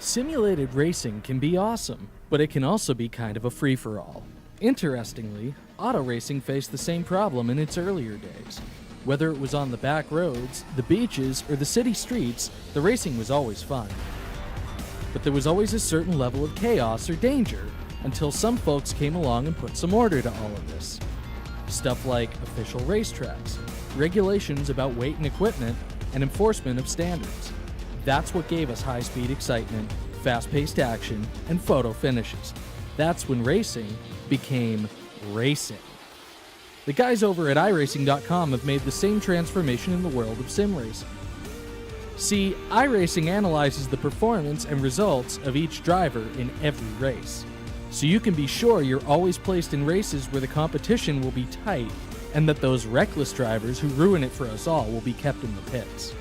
Simulated racing can be awesome, but it can also be kind of a free-for-all. Interestingly, auto racing faced the same problem in its earlier days. Whether it was on the back roads, the beaches, or the city streets, the racing was always fun. But there was always a certain level of chaos or danger, until some folks came along and put some order to all of this. Stuff like official racetracks, regulations about weight and equipment, and enforcement of standards. That's what gave us high-speed excitement, fast-paced action, and photo finishes. That's when racing became racing. The guys over at iRacing.com have made the same transformation in the world of sim racing. See, iRacing analyzes the performance and results of each driver in every race, so you can be sure you're always placed in races where the competition will be tight, and that those reckless drivers who ruin it for us all will be kept in the pits.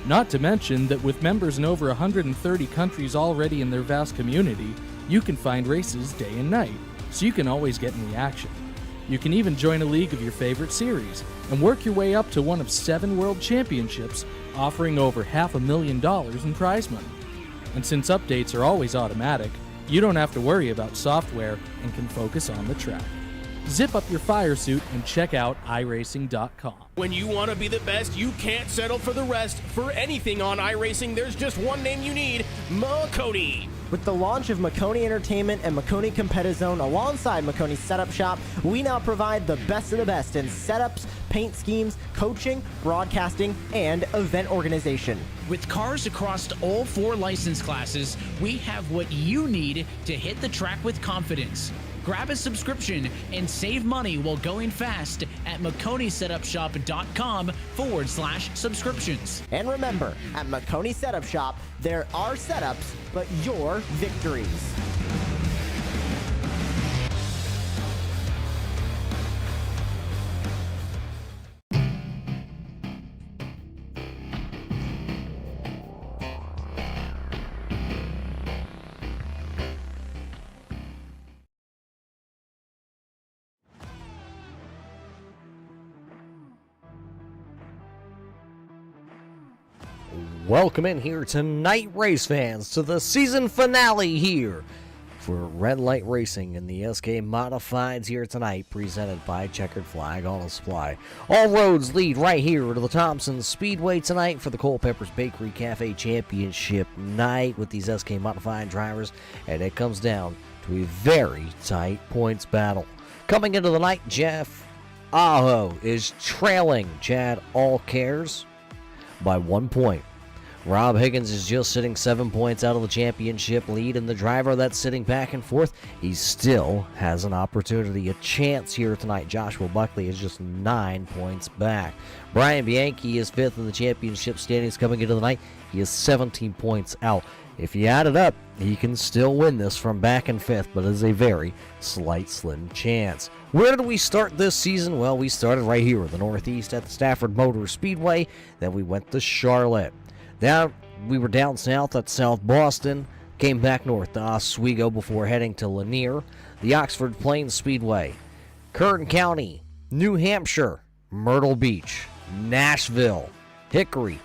Not to mention that with members in over 130 countries already in their vast community, you can find races day and night, so you can always get in the action. You can even join a league of your favorite series, and work your way up to one of 7 world championships, offering over $500,000 in prize money. And since updates are always automatic, you don't have to worry about software and can focus on the track. Zip up your fire suit and check out iRacing.com. When you want to be the best, you can't settle for the rest. For anything on iRacing, there's just one name you need, Makoni. With the launch of Makoni Entertainment and Makoni Competizone alongside Makoni Setup Shop, we now provide the best of the best in setups, paint schemes, coaching, broadcasting, and event organization. With cars across all 4 license classes, we have what you need to hit the track with confidence. Grab a subscription and save money while going fast at MakoniSetupShop.com/subscriptions. And remember, at Makoni Setup Shop, there are setups, but your victories. Welcome in here tonight, race fans, to the season finale here for Red Light Racing in the SK Modifieds here tonight, presented by Checkered Flag Auto Supply. All roads lead right here to the Thompson Speedway tonight for the Culpeppers Bakery Cafe Championship night with these SK Modified drivers, and it comes down to a very tight points battle. Coming into the night, Jeff Aho is trailing Chad Allcares by 1 point. Rob Higgins is just sitting 7 points out of the championship lead, and the driver that's sitting back and forth, he still has an opportunity, a chance here tonight. Joshua Buckley is just 9 points back. Brian Bianchi is 5th in the championship standings coming into the night. He is 17 points out. If you add it up, he can still win this from back in 5th, but it is a very slim chance. Where did we start this season? Well, we started right here in the Northeast at the Stafford Motor Speedway. Then we went to Charlotte. We were down south at South Boston, came back north to Oswego before heading to Lanier, the Oxford Plains Speedway, Kern County, New Hampshire, Myrtle Beach, Nashville, Hickory.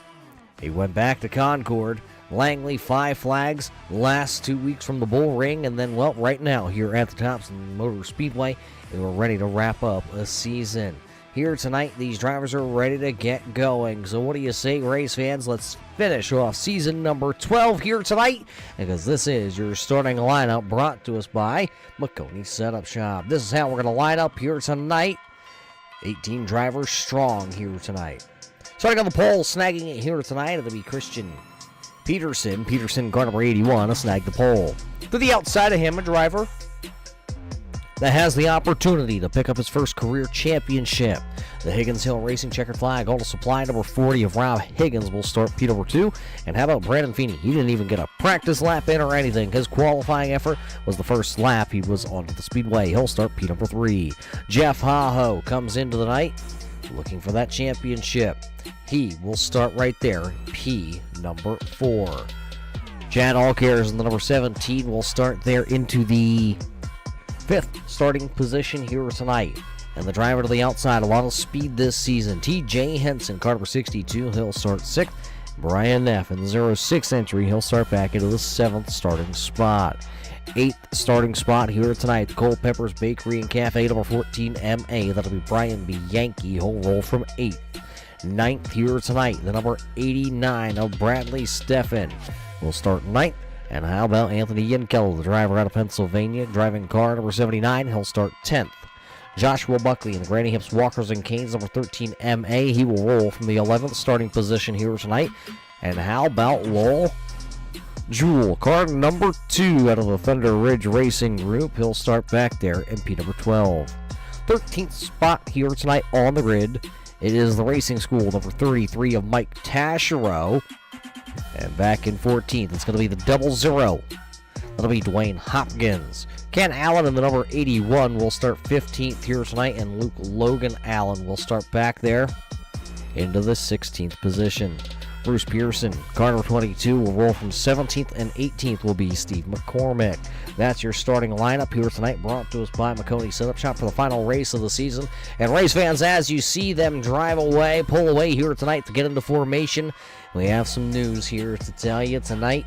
He went back to Concord, Langley, 5 Flags, last 2 weeks from the Bull Ring, and then, well, right now here at the Thompson Motor Speedway, and we're ready to wrap up a season. Here tonight, these drivers are ready to get going. So what do you say, race fans? Let's finish off season number 12 here tonight, because this is your starting lineup brought to us by Makoni Setup Shop. This is how we're going to line up here tonight. 18 drivers strong here tonight. Starting on the pole, snagging it here tonight, it'll be Christian Peterson. Peterson, car number 81, to snag the pole. To the outside of him, a driver that has the opportunity to pick up his first career championship. The Higgins Hill Racing Checkered Flag Auto Supply number 40 of Rob Higgins will start P number 2. And how about Brandon Feeney? He didn't even get a practice lap in or anything. His qualifying effort was the first lap he was on the Speedway. He'll start P number 3. Jeff Haho comes into the night looking for that championship. He will start right there, P number 4. Chad Allcares in the number 17 will start there into the 5th starting position here tonight. And the driver to the outside, a lot of speed this season, TJ Henson, car number 62, he'll start 6th. Brian Neff in the 06 entry. He'll start back into the 7th starting spot. 8th starting spot here tonight, the Culpeppers Bakery and Cafe, number 14, MA. That'll be Brian Bianchi. He'll roll from 8th. 9th here tonight, the number 89 of Bradley Steffen will start 9th. And how about Anthony Yenkel, the driver out of Pennsylvania, driving car number 79. He'll start 10th. Joshua Buckley in the Granny Hips Walkers and Canes, number 13, MA. He will roll from the 11th starting position here tonight. And how about Lowell Jewell, car number 2 out of the Thunder Ridge Racing Group. He'll start back there in P number 12. 13th spot here tonight on the grid. It is the Racing School, number 33 of Mike Taschereau. And back in 14th, it's going to be the 00. That'll be Dwayne Hopkins. Ken Allen in the number 81 will start 15th here tonight, and Luke Logan Allen will start back there into the 16th position. Bruce Pearson, car number 22, will roll from 17th, and 18th will be Steve McCormick. That's your starting lineup here tonight, brought to us by McConey Setup Shop for the final race of the season. And race fans, as you see them drive away, pull away here tonight to get into formation, we have some news here to tell you tonight.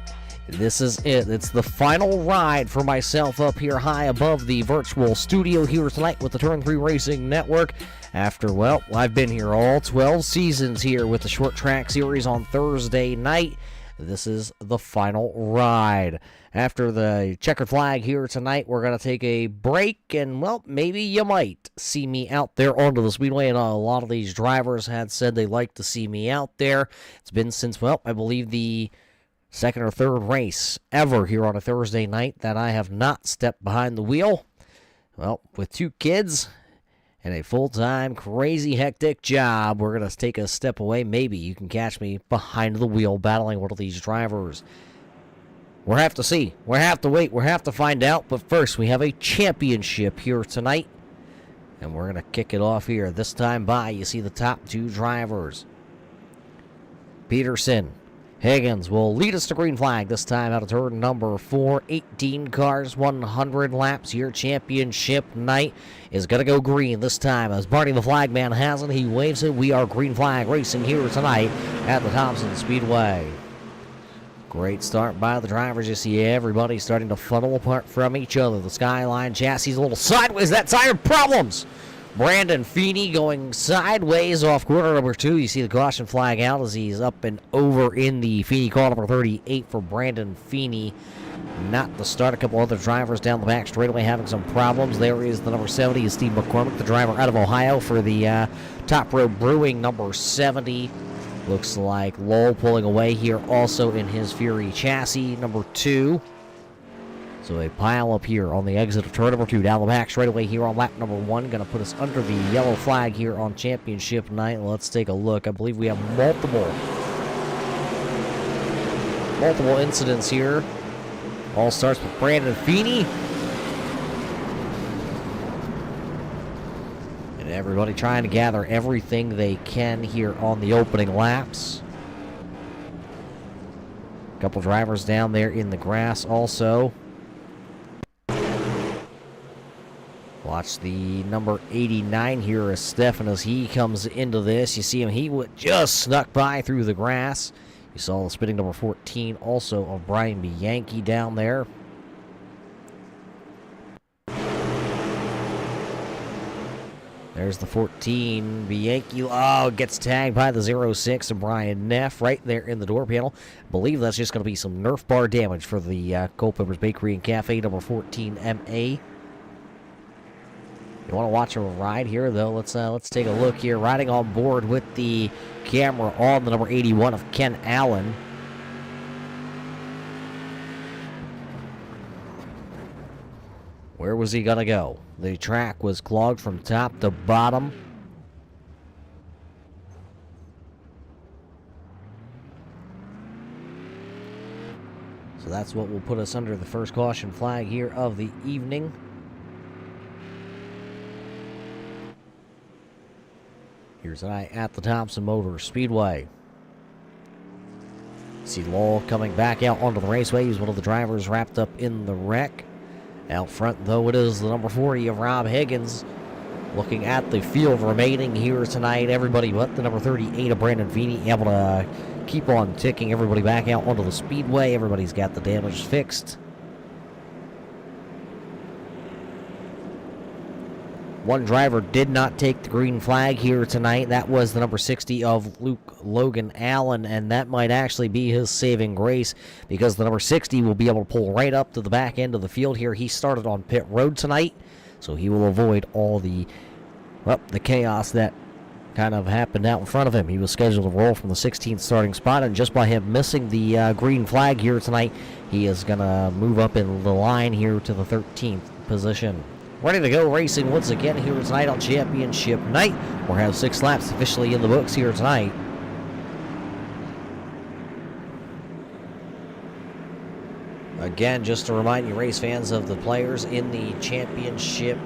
This is it. It's the final ride for myself up here high above the virtual studio here tonight with the Turn 3 Racing Network. After, well, I've been here all 12 seasons here with the Short Track Series on Thursday night. This is the final ride. After the checkered flag here tonight, we're going to take a break, and, well, maybe you might see me out there onto the speedway, and a lot of these drivers had said they like to see me out there. It's been since, well, I believe the second or third race ever here on a Thursday night that I have not stepped behind the wheel. Well, with 2 kids and a full-time, crazy, hectic job, we're going to take a step away. Maybe you can catch me behind the wheel battling one of these drivers. We'll have to see. We'll have to wait. We'll have to find out. But first, we have a championship here tonight. And we're going to kick it off here. This time by, you see the top 2 drivers. Peterson. Higgins will lead us to green flag this time out of turn number 4. 18 cars, 100 laps. Your championship night is going to go green this time. As Barney the flagman has it, he waves it. We are green flag racing here tonight at the Thompson Speedway. Great start by the drivers. You see everybody starting to funnel apart from each other. The Skyline chassis a little sideways. That tire problems. Brandon Feeney going sideways off corner number 2. You see the caution flag out as he's up and over in the Feeney call number 38 for Brandon Feeney. Not to start. A couple other drivers down the back straightaway having some problems. There is the number 70, is Steve McCormick, the driver out of Ohio for the Top Row Brewing number 70. Looks like Lowell pulling away here also in his Fury chassis number 2. So a pile up here on the exit of turn number 2. Down the back straightaway here on lap number 1. Going to put us under the yellow flag here on championship night. Let's take a look. I believe we have multiple incidents here. All starts with Brandon Feeney. And everybody trying to gather everything they can here on the opening laps. A couple drivers down there in the grass also. Watch the number 89 here as Stefan as he comes into this. You see him, he just snuck by through the grass. You saw the spinning number 14 also of Brian Bianchi down there. There's the 14, Bianchi. Oh, gets tagged by the 06 of Brian Neff right there in the door panel. I believe that's just going to be some Nerf bar damage for the Culpeppers Bakery and Cafe, number 14, MA. You want to watch a ride here, though? Let's take a look here. Riding on board with the camera on the number 81 of Ken Allen. Where was he going to go? The track was clogged from top to bottom. So that's what will put us under the first caution flag here of the evening. Here's tonight at the Thompson Motor Speedway. See Lowell coming back out onto the raceway. He's one of the drivers wrapped up in the wreck. Out front, though, it is the number 40 of Rob Higgins. Looking at the field remaining here tonight, everybody but the number 38 of Brandon Feeney able to keep on ticking everybody back out onto the speedway. Everybody's got the damage fixed. One driver did not take the green flag here tonight. That was the number 60 of Luke Logan Allen, and that might actually be his saving grace because the number 60 will be able to pull right up to the back end of the field here. He started on pit road tonight, so he will avoid all the chaos that kind of happened out in front of him. He was scheduled to roll from the 16th starting spot, and just by him missing the green flag here tonight, he is going to move up in the line here to the 13th position. Ready to go racing once again here tonight on Championship Night. We'll have 6 laps officially in the books here tonight. Again, just to remind you race fans of the players in the championship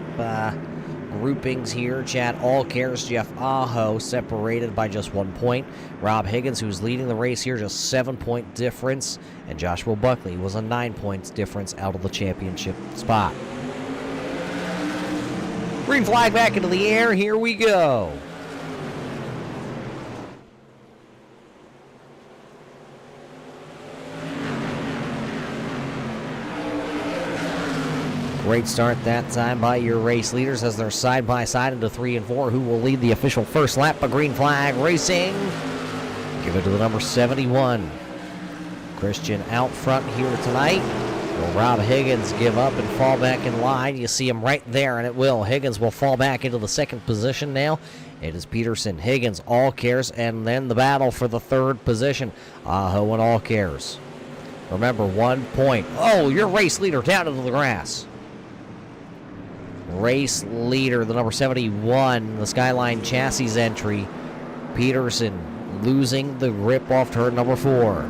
groupings here. Chad Allcares, Jeff Aho separated by just 1 point. Rob Higgins, who's leading the race here, just 7-point difference. And Joshua Buckley was a 9 points difference out of the championship spot. Green flag back into the air. Here we go. Great start that time by your race leaders as they're side by side into 3 and 4. Who will lead the official first lap of green flag racing? Give it to the number 71. Christian out front here tonight. Will Rob Higgins give up and fall back in line? You see him right there, and it will. Higgins will fall back into the 2nd position now. It is Peterson, Higgins, Allcares, and then the battle for the 3rd position. Aho and Allcares. Remember, 1 point. Oh, your race leader down into the grass. Race leader, the number 71, the Skyline Chassis entry. Peterson losing the grip off turn number 4.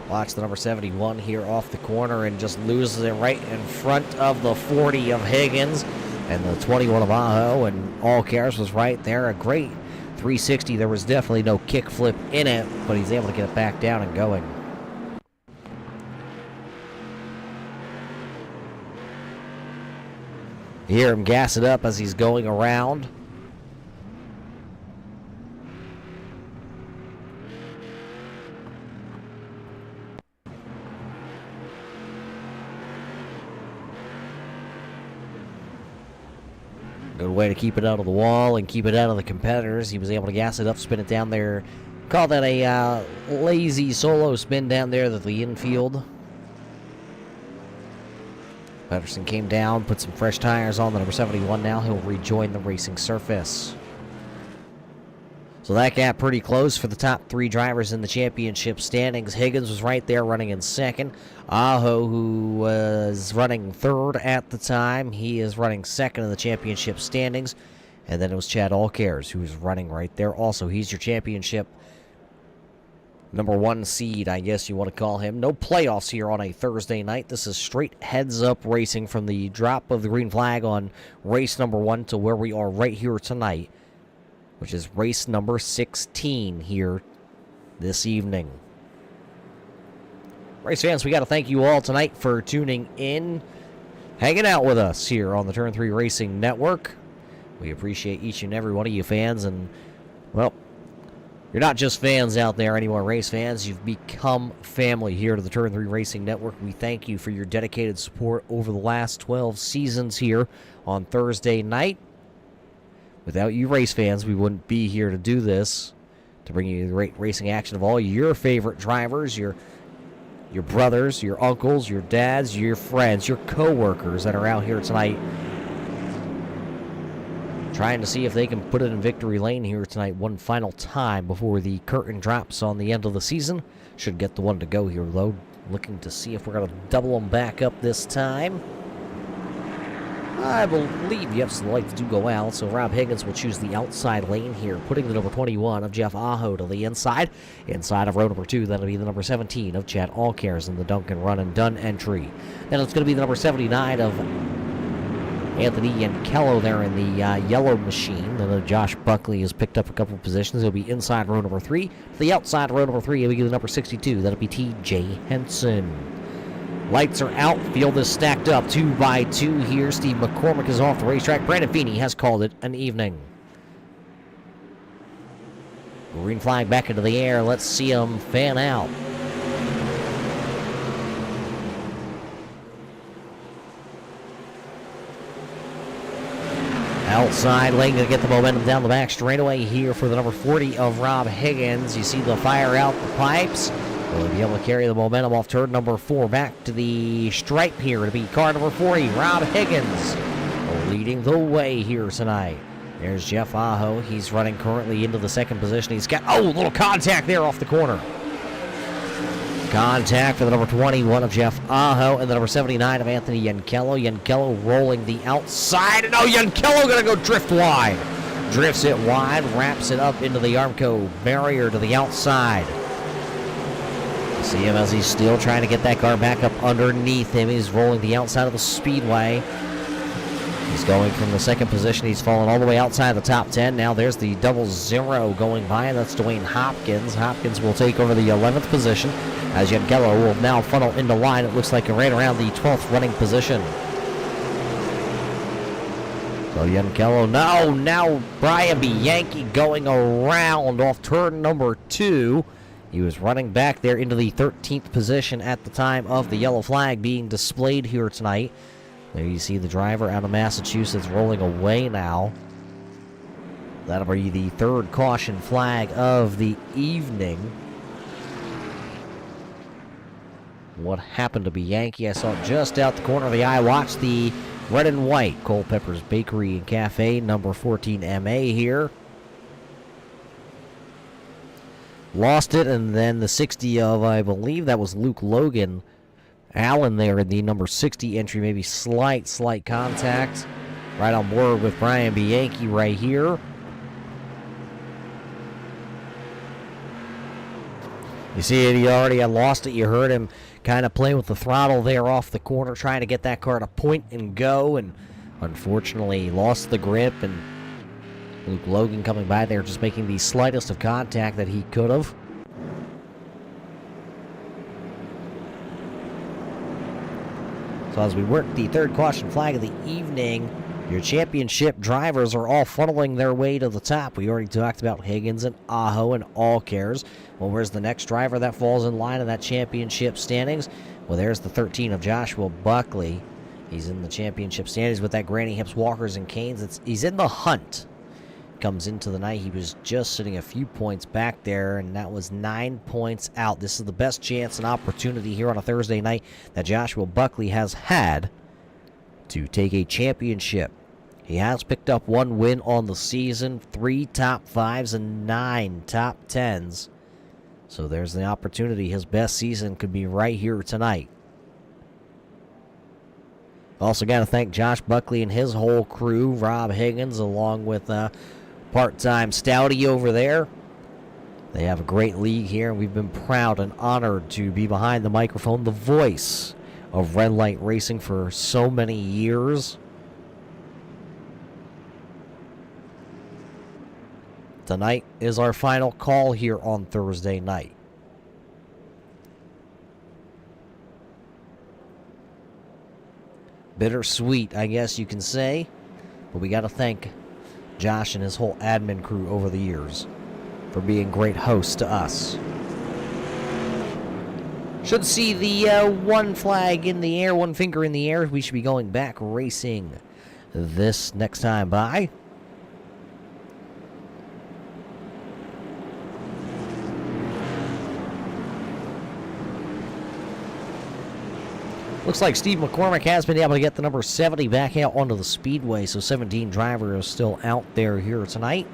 Watch the number 71 here off the corner and just loses it right in front of the 40 of Higgins. And the 21 of Aho and Allcares was right there. A great 360. There was definitely no kickflip in it, but he's able to get it back down and going. You hear him gas it up as he's going around. Good way to keep it out of the wall and keep it out of the competitors. He was able to gas it up, spin it down there. Call that a lazy solo spin down there to the infield. Pedersen came down, put some fresh tires on the number 71 now. He'll rejoin the racing surface. So that gap pretty close for the top 3 drivers in the championship standings. Higgins was right there running in 2nd. Aho, who was running 3rd at the time, he is running 2nd in the championship standings. And then it was Chad Allcares, who was running right there also. He's your championship number 1 seed, I guess you want to call him. No playoffs here on a Thursday night. This is straight heads-up racing from the drop of the green flag on race number 1 to where we are right here tonight, which is race number 16 here this evening. Race fans, we got to thank you all tonight for tuning in, hanging out with us here on the Turn 3 Racing Network. We appreciate each and every one of you fans, and, well, you're not just fans out there anymore, race fans. You've become family here to the Turn 3 Racing Network. We thank you for your dedicated support over the last 12 seasons here on Thursday night. Without you race fans, we wouldn't be here to do this, to bring you the great racing action of all your favorite drivers, your brothers, your uncles, your dads, your friends, your co-workers that are out here tonight trying to see if they can put it in victory lane here tonight one final time before the curtain drops on the end of the season. Should get the one to go here, though. Looking to see if we're going to double them back up this time. I believe, yes, the lights do go out, so Rob Higgins will choose the outside lane here, putting the number 21 of Jeff Aho to the inside. Inside of row number 2, that'll be the number 17 of Chad Allcares in the Duncan Run and Done entry. Then it's going to be the number 79 of Anthony Yankello there in the yellow machine. Then Josh Buckley has picked up a couple of positions. He'll be inside row number 3. To the outside row number 3, he'll be the number 62. That'll be T.J. Henson. Lights are out. Field is stacked up 2 by 2 here. Steve McCormick is off the racetrack. Brandon Feeney has called it an evening. Green flag back into the air. Let's see him fan out. Outside lane, going to get the momentum down the back straightaway here for the number 40 of Rob Higgins. You see the fire out the pipes. Will be able to carry the momentum off turn number 4 back to the stripe here to be car number 40, Rob Higgins, leading the way here tonight. There's Jeff Aho. He's running currently into the second position. He's got, a little contact there off the corner. Contact for the number 21 of Jeff Aho and the number 79 of Anthony Yankello. Yankello rolling the outside. And Yankello going to go drift wide. Drifts it wide, wraps it up into the Armco barrier to the outside. See him as he's still trying to get that car back up underneath him. He's rolling the outside of the speedway. He's going from the second position. He's fallen all the way outside the top 10. Now there's the 00 going by, and that's Dwayne Hopkins. Hopkins will take over the 11th position as Yankello will now funnel into line. It looks like right around the 12th running position. So Yankello, now Brian Bianchi going around off turn number 2. He was running back there into the 13th position at the time of the yellow flag being displayed here tonight. There you see the driver out of Massachusetts rolling away now. That'll be the third caution flag of the evening. What happened to Bianchi? I saw it just out the corner of the eye. Watch the red and white Culpeppers Bakery and Cafe, number 14 MA here. Lost it, and then the 60 of, I believe that was Luke Logan. Allen there in the number 60 entry, maybe slight contact. Right on board with Brian Bianchi right here. You see it, he already had lost it. You heard him kind of playing with the throttle there off the corner, trying to get that car to point and go, and unfortunately lost the grip, and Luke Logan coming by there just making the slightest of contact that he could have. So as we work the third caution flag of the evening, your championship drivers are all funneling their way to the top. We already talked about Higgins and Aho and Allcares. Well, where's the next driver that falls in line in that championship standings? Well, there's the 13 of Joshua Buckley. He's in the championship standings with that Granny Hips Walkers and Canes. He's in the hunt. Comes into the night, he was just sitting a few points back there, and that was 9 points out. This is the best chance and opportunity here on a Thursday night that Joshua Buckley has had to take a championship. He has picked up 1 win on the season, 3 top 5s, and 9 top 10s. So there's the opportunity. His best season could be right here tonight. Also got to thank Josh Buckley and his whole crew, Rob Higgins, along with part-time Stouty over there. They have a great league here, and we've been proud and honored to be behind the microphone, the voice of Red Light Racing for so many years. Tonight is our final call here on Thursday night. Bittersweet, I guess you can say. But we got to thank Josh and his whole admin crew over the years for being great hosts to us. Should see the one flag in the air, one finger in the air. We should be going back racing this next time by. Looks like Steve McCormick has been able to get the number 70 back out onto the speedway, so 17 driver is still out there here tonight.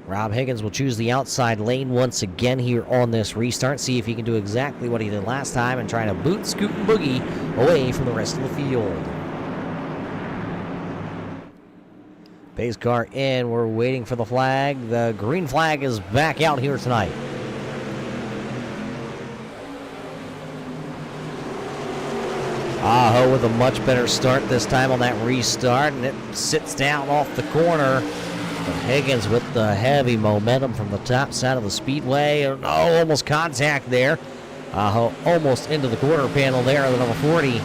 Rob Higgins will choose the outside lane once again here on this restart. See if he can do exactly what he did last time and try to boot, scoot, and boogie away from the rest of the field. Pace car in. We're waiting for the flag. The green flag is back out here tonight. Aho with a much better start this time on that restart, and it sits down off the corner. But Higgins with the heavy momentum from the top side of the speedway. Oh, almost contact there. Almost into the quarter panel there, the number 40.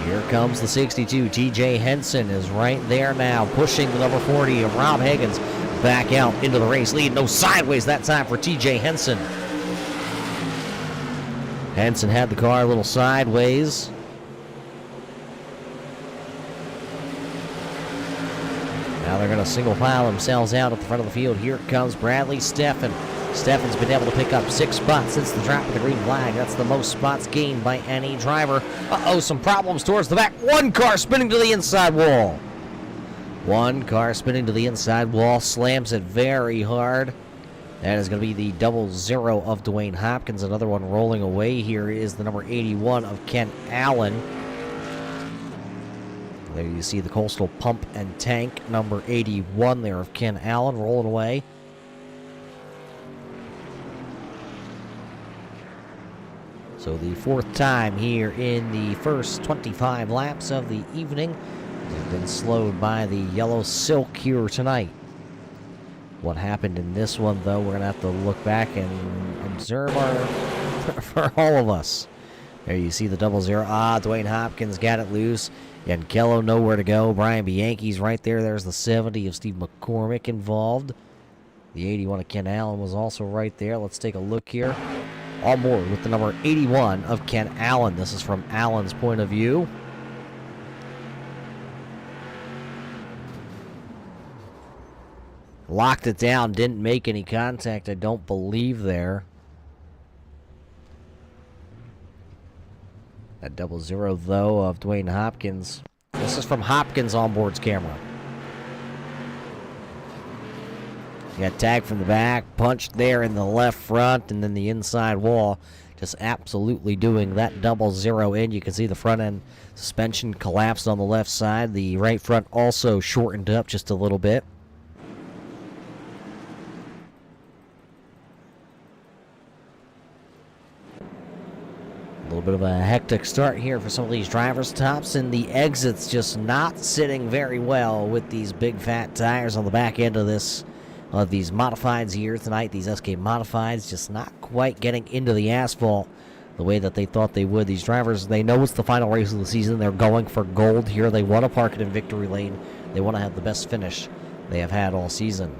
Here comes the 62. TJ Henson is right there now, pushing the number 40 of Rob Higgins back out into the race lead. No sideways that time for TJ Henson. Henson had the car a little sideways. Now they're going to single file themselves out at the front of the field. Here comes Bradley Steffen. Steffen's been able to pick up 6 spots since the drop of the green flag. That's the most spots gained by any driver. Some problems towards the back. One car spinning to the inside wall. One car spinning to the inside wall, slams it very hard. That is going to be the 00 of Dwayne Hopkins. Another one rolling away here is the number 81 of Ken Allen. There you see the Coastal Pump and Tank, number 81 there of Ken Allen rolling away. So the 4th time here in the first 25 laps of the evening. They've been slowed by the Yellow Silk here tonight. What happened in this one, though, we're going to have to look back and observe for all of us. There you see the 00. Dwayne Hopkins got it loose. Yankello nowhere to go. Brian Bianchi's right there. There's the 70 of Steve McCormick involved. The 81 of Ken Allen was also right there. Let's take a look here. On board with the number 81 of Ken Allen. This is from Allen's point of view. Locked it down, didn't make any contact, I don't believe there. That 00 though of Dwayne Hopkins. This is from Hopkins onboard's camera. Got tagged from the back, punched there in the left front, and then the inside wall. Just absolutely doing that 00 in. You can see the front end suspension collapsed on the left side. The right front also shortened up just a little bit. A little bit of a hectic start here for some of these drivers. Thompson, the exits just not sitting very well with these big fat tires on the back end of this. Of these modifieds here tonight, these SK modifieds just not quite getting into the asphalt the way that they thought they would. These drivers, they know it's the final race of the season. They're going for gold here. They want to park it in victory lane. They want to have the best finish they have had all season.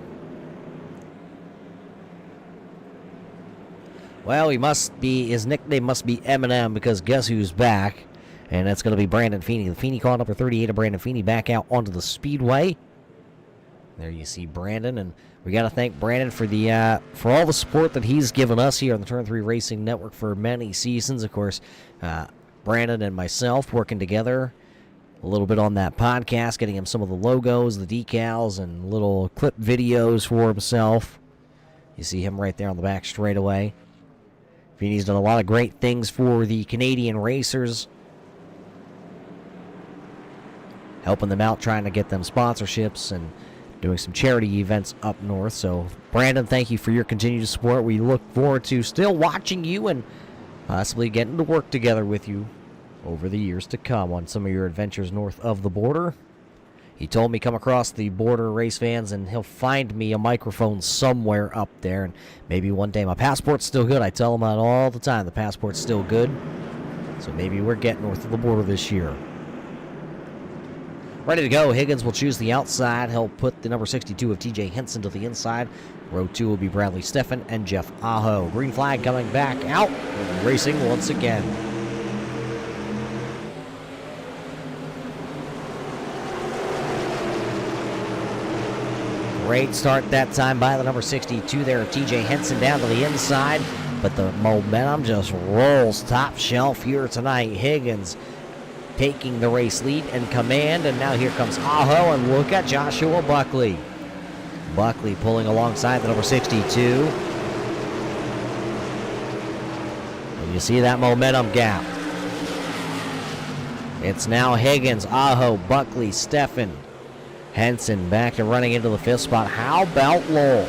Well, his nickname must be Eminem, because guess who's back? And that's going to be Brandon Feeney. The Feeney car number 38 of Brandon Feeney back out onto the speedway. There you see Brandon, and we got to thank Brandon for all the support that he's given us here on the Turn 3 Racing Network for many seasons. Of course, Brandon and myself working together a little bit on that podcast, getting him some of the logos, the decals, and little clip videos for himself. You see him right there on the back straightaway. Feeney's done a lot of great things for the Canadian racers, helping them out, trying to get them sponsorships, and doing some charity events up north. So, Brandon, thank you for your continued support. We look forward to still watching you and possibly getting to work together with you over the years to come on some of your adventures north of the border. He told me come across the border, race fans, and he'll find me a microphone somewhere up there, and maybe one day. My passport's still good. I tell him that all the time. The passport's still good. So maybe we're getting north of the border this year. Ready to go. Higgins will choose the outside. He'll put the number 62 of TJ Henson to the inside. Row 2 will be Bradley Steffen and Jeff Aho. Green flag coming back out. Racing once again. Great start that time by the number 62 there of TJ Henson down to the inside. But the momentum just rolls top shelf here tonight. Higgins taking the race lead and command, and now here comes Aho, and look at Joshua Buckley. Buckley pulling alongside the number 62. And you see that momentum gap. It's now Higgins, Aho, Buckley, Steffen, Henson back to running into the 5th spot. How about Lowell?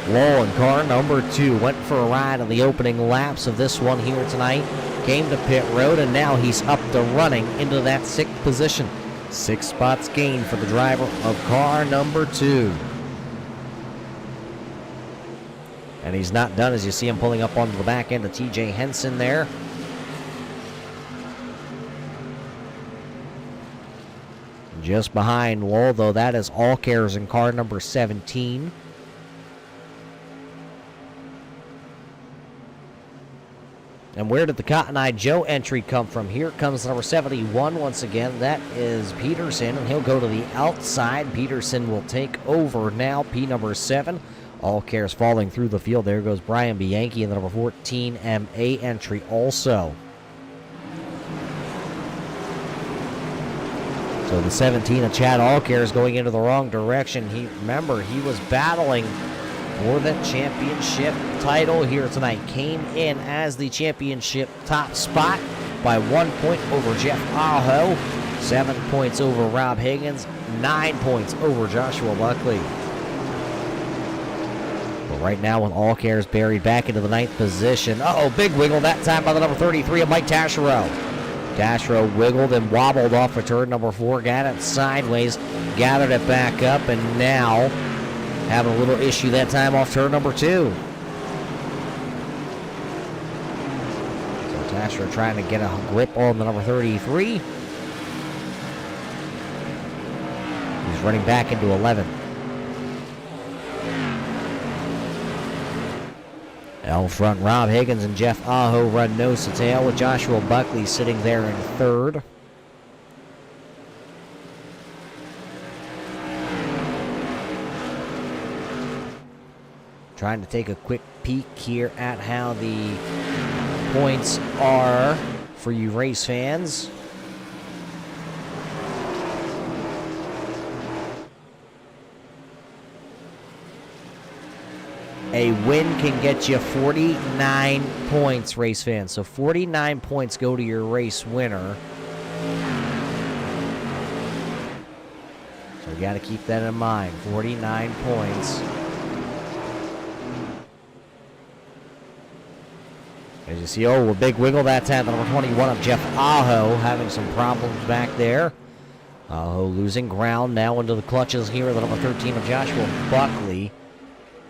Lowell in car number 2 went for a ride on the opening laps of this one here tonight. Came to pit road, and now he's up to running into that 6th position. 6 spots gained for the driver of car number 2. And he's not done as you see him pulling up onto the back end of TJ Henson there. Just behind Lowell, though, that is Allcares in car number 17. And where did the Cotton Eye Joe entry come from? Here comes number 71 once again. That is Peterson, and he'll go to the outside. Peterson will take over now, P number 7. Allcares falling through the field. There goes Brian Bianchi in the number 14 MA entry also. So the 17 of Chad Allcares going into the wrong direction. Remember, he was battling for the championship title here tonight. Came in as the championship top spot by 1 point over Jeff Aho, 7 points over Rob Higgins, 9 points over Joshua Buckley. But right now with Allcares buried back into the 9th position. Big wiggle that time by the number 33 of Mike Taschereau. Taschereau wiggled and wobbled off of turn number 4, got it sideways, gathered it back up, and now having a little issue that time off turn number 2. So Taschereau trying to get a grip on the number 33. He's running back into 11. Out front, Rob Higgins and Jeff Aho run nose to tail with Joshua Buckley sitting there in 3rd. Trying to take a quick peek here at how the points are for you race fans. A win can get you 49 points, race fans. So 49 points go to your race winner. So we got to keep that in mind. 49 points. As you see, a big wiggle that time. The number 21 of Jeff Aho having some problems back there. Aho losing ground now into the clutches here. The number 13 of Joshua Buckley.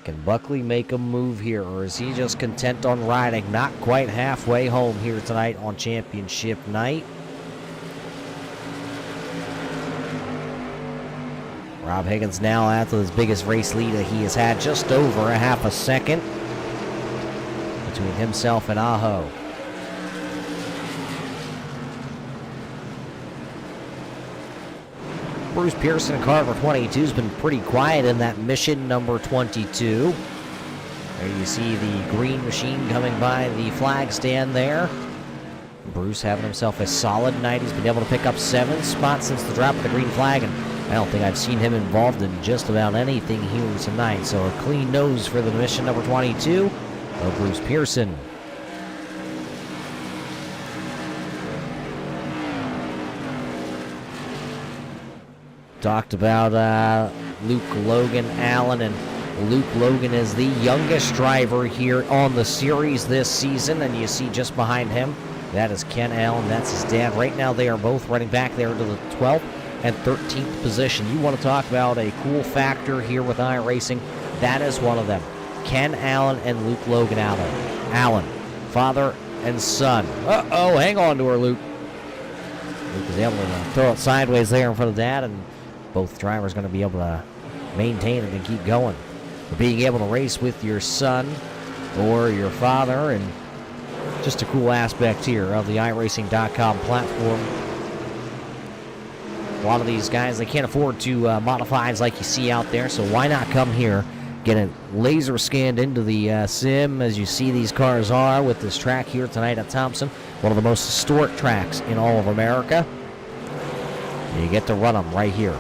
Can Buckley make a move here, or is he just content on riding? Not quite halfway home here tonight on championship night. Rob Higgins now after his biggest race lead that he has had, just over a half a second between himself and Aho. Bruce Pearson, car number 22, has been pretty quiet in that mission number 22. There you see the green machine coming by the flag stand there. Bruce having himself a solid night. He's been able to pick up 7 spots since the drop of the green flag, and I don't think I've seen him involved in just about anything here tonight. So a clean nose for the mission number 22 of Bruce Pearson. Talked about Luke Logan Allen, and Luke Logan is the youngest driver here on the series this season, and you see just behind him, that is Ken Allen, that's his dad. Right now they are both running back there into the 12th and 13th position. You want to talk about a cool factor here with iRacing, that is one of them. Ken Allen and Luke Logan Allen, father and son. Hang on to her, Luke. Luke is able to throw it sideways there in front of dad, and both drivers going to be able to maintain it and keep going. But being able to race with your son or your father, and just a cool aspect here of the iRacing.com platform. A lot of these guys, they can't afford to modifieds like you see out there, so why not come here, get it laser scanned into the sim, as you see these cars are with this track here tonight at Thompson, one of the most historic tracks in all of America. And you get to run them right here.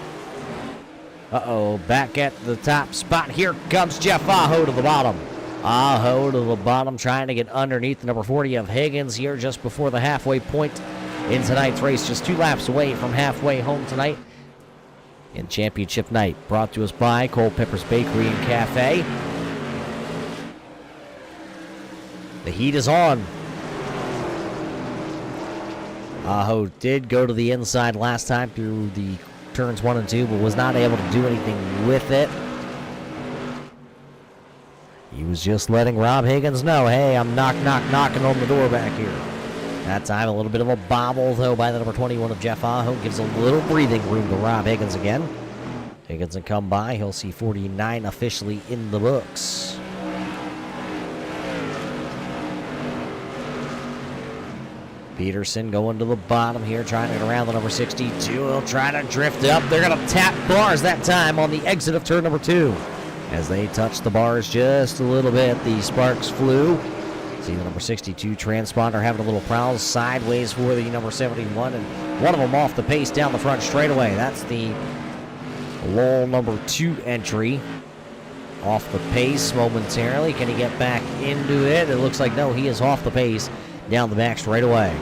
Back at the top spot. Here comes Jeff Aho to the bottom. Aho to the bottom, trying to get underneath the number 40 of Higgins here just before the halfway point in tonight's race. Just 2 laps away from halfway home tonight in championship night. Brought to us by Culpeppers Bakery and Cafe. The heat is on. Aho did go to the inside last time through the turns 1 and 2, but was not able to do anything with it. He was just letting Rob Higgins know, hey, I'm knocking on the door back here. That time, a little bit of a bobble, though, by the number 21 of Jeff Aho. Gives a little breathing room to Rob Higgins again. Higgins will come by. He'll see 49 officially in the books. Peterson going to the bottom here, trying to get around the number 62. He'll try to drift up. They're going to tap bars that time on the exit of turn number 2. As they touch the bars just a little bit, the sparks flew. See the number 62 transponder having a little prowl sideways for the number 71, and one of them off the pace down the front straightaway. That's the Lowell number 2 entry. Off the pace momentarily. Can he get back into it? It looks like no, he is off the pace down the back straightaway.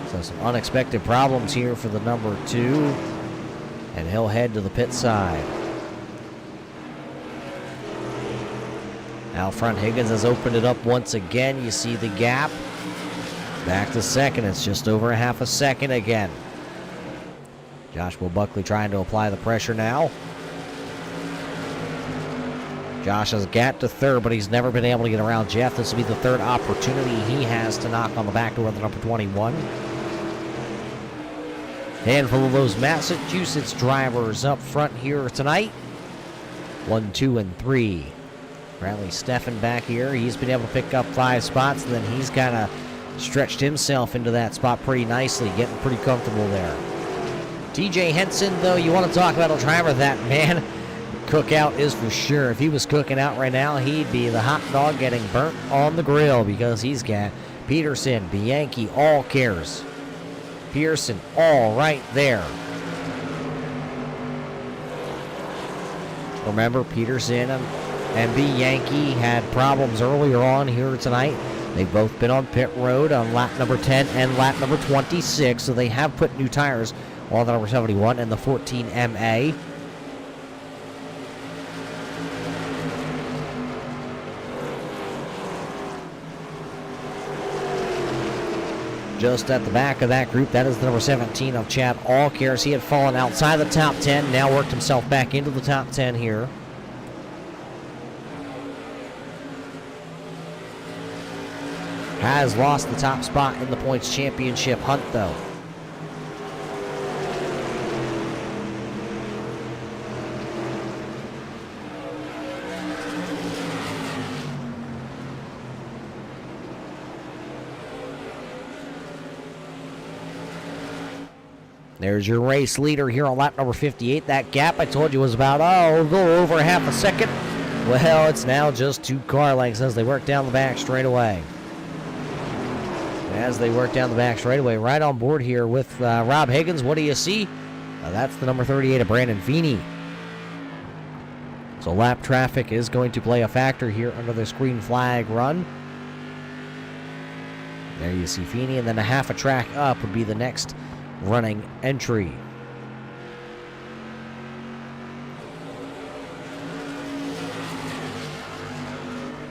So some unexpected problems here for the number 2, and he'll head to the pit side. Out front, Higgins has opened it up once again. You see the gap. Back to second. It's just over a half a second again. Joshua Buckley trying to apply the pressure now. Josh has got to third, but he's never been able to get around Jeff. This will be the third opportunity he has to knock on the back door of the number 21. Handful of those Massachusetts drivers up front here tonight. 1, 2, and 3. Bradley Steffen back here. He's been able to pick up 5 spots, and then he's kind of stretched himself into that spot pretty nicely, getting pretty comfortable there. TJ Henson, though, you want to talk about a driver that, man, cookout is for sure. If he was cooking out right now, he'd be the hot dog getting burnt on the grill, because he's got Peterson, Bianchi, all cares. Pearson, all right there. Remember, Peterson and Bianchi had problems earlier on here tonight. They've both been on pit road on lap number 10 and lap number 26, so they have put new tires on the number 71 and the 14 MA. Just at the back of that group, that is the number 17 of Chad Allcares. He had fallen outside the top 10, now worked himself back into the top 10 here. Has lost the top spot in the points championship hunt, though. There's your race leader here on lap number 58. That gap I told you was about, a little over half a second. Well, it's now just 2 car lengths as they work down the back straightaway. As they work down the back straightaway, right on board here with Rob Higgins. What do you see? That's the number 38 of Brandon Feeney. So lap traffic is going to play a factor here under this green flag run. There you see Feeney, and then a half a track up would be the next running entry.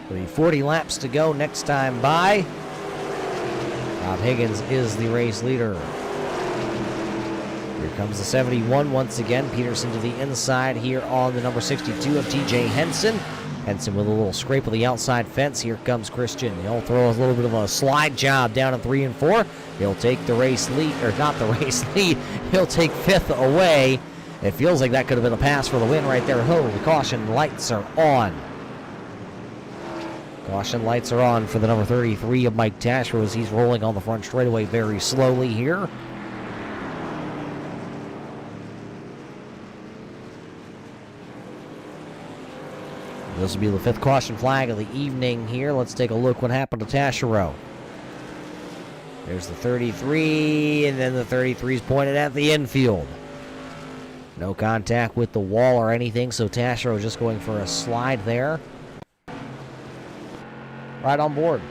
There'll be 40 laps to go next time by. Rob Higgins is the race leader. Here comes the 71 once again. Peterson to the inside here on the number 62 of TJ Henson. Henson with a little scrape of the outside fence. Here comes Christian. He'll throw a little bit of a slide job down in 3 and 4. He'll take the race lead, or not the race lead. He'll take 5th away. It feels like that could have been a pass for the win right there. Oh, the caution lights are on. Caution lights are on for the number 33 of Mike Tasher as he's rolling on the front straightaway very slowly here. This will be the 5th caution flag of the evening here. Let's take a look what happened to Taschereau. There's the 33, and then the 33 is pointed at the infield. No contact with the wall or anything, so Taschereau is just going for a slide there. Right on board.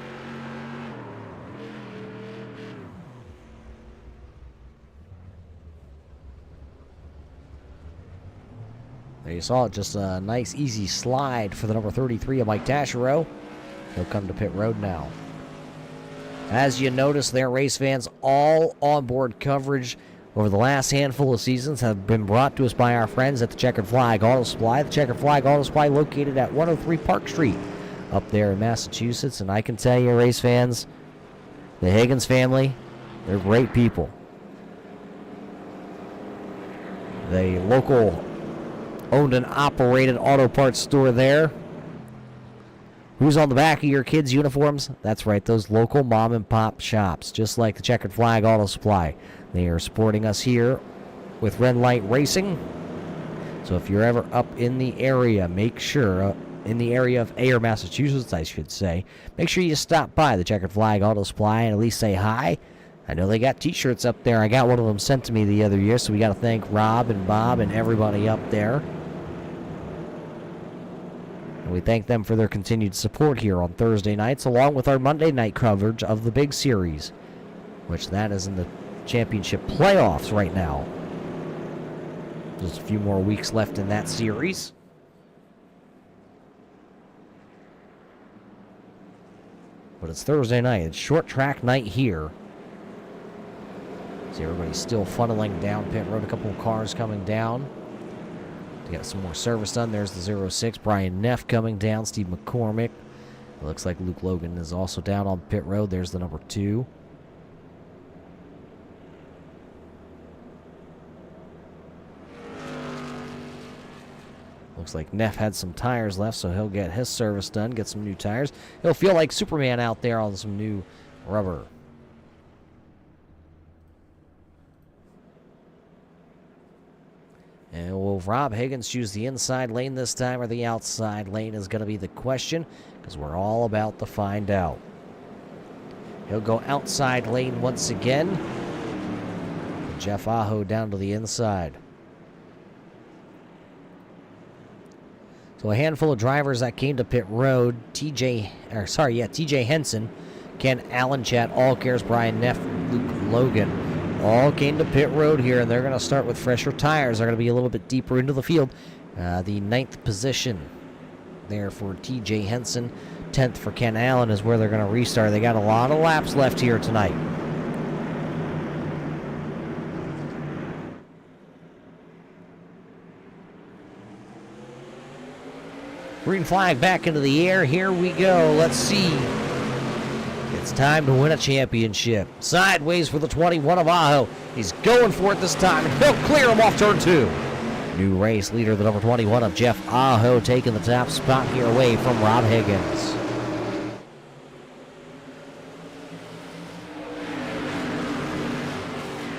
There you saw it, just a nice easy slide for the number 33 of Mike Taschereau. He'll come to pit road now. As you notice there, race fans, all onboard coverage over the last handful of seasons have been brought to us by our friends at the Checkered Flag Auto Supply. The Checkered Flag Auto Supply located at 103 Park Street up there in Massachusetts. And I can tell you, race fans, the Higgins family, they're great people. The local owned and operated auto parts store there. Who's on the back of your kids' uniforms? That's right, those local mom and pop shops, just like the Checkered Flag Auto Supply. They are supporting us here with Red Light Racing. So if you're ever up in the area, make sure, in the area of Ayer, Massachusetts, I should say, make sure you stop by the Checkered Flag Auto Supply and at least say hi. I know they got t-shirts up there. I got one of them sent to me the other year, so we got to thank Rob and Bob and everybody up there. And we thank them for their continued support here on Thursday nights, along with our Monday night coverage of the big series, which that is in the championship playoffs right now. Just a few more weeks left in that series. But it's Thursday night. It's short track night here. See, everybody's still funneling down pit road. A couple of cars coming down to get some more service done. There's the 06, Brian Neff coming down. Steve McCormick. It looks like Luke Logan is also down on pit road. There's the number 2. Looks like Neff had some tires left, so he'll get his service done, get some new tires. He'll feel like Superman out there on some new rubber. And will Rob Higgins choose the inside lane this time or the outside lane is going to be the question, because we're all about to find out. He'll go outside lane once again. Jeff Aho down to the inside. So a handful of drivers that came to pit road, TJ Henson, Ken Allen, Chad Allcares, Brian Neff, Luke Logan, all came to pit road here, and they're going to start with fresher tires. They're going to be a little bit deeper into the field. The 9th position there for TJ Henson, 10th for Ken Allen is where they're going to restart. They got a lot of laps left here tonight. Green flag back into the air. Here we go. Let's see. It's time to win a championship. Sideways for the 21 of Aho. He's going for it this time, and he'll clear him off turn 2. New race leader, the number 21 of Jeff Aho, taking the top spot here away from Rob Higgins.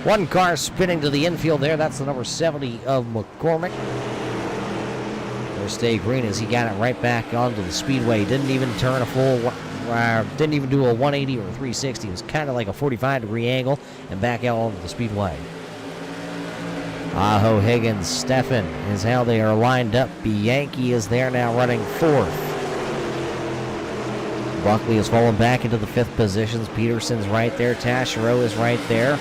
One car spinning to the infield there. That's the number 70 of McCormick. Stay green as he got it right back onto the speedway. Didn't even turn a full, didn't even do a 180 or a 360. It was kind of like a 45-degree angle and back out onto the speedway. Aho, Higgins, Steffen is how they are lined up. Bianchi is there now running 4th. Buckley has fallen back into the 5th positions. Peterson's right there. Taschereau is right there.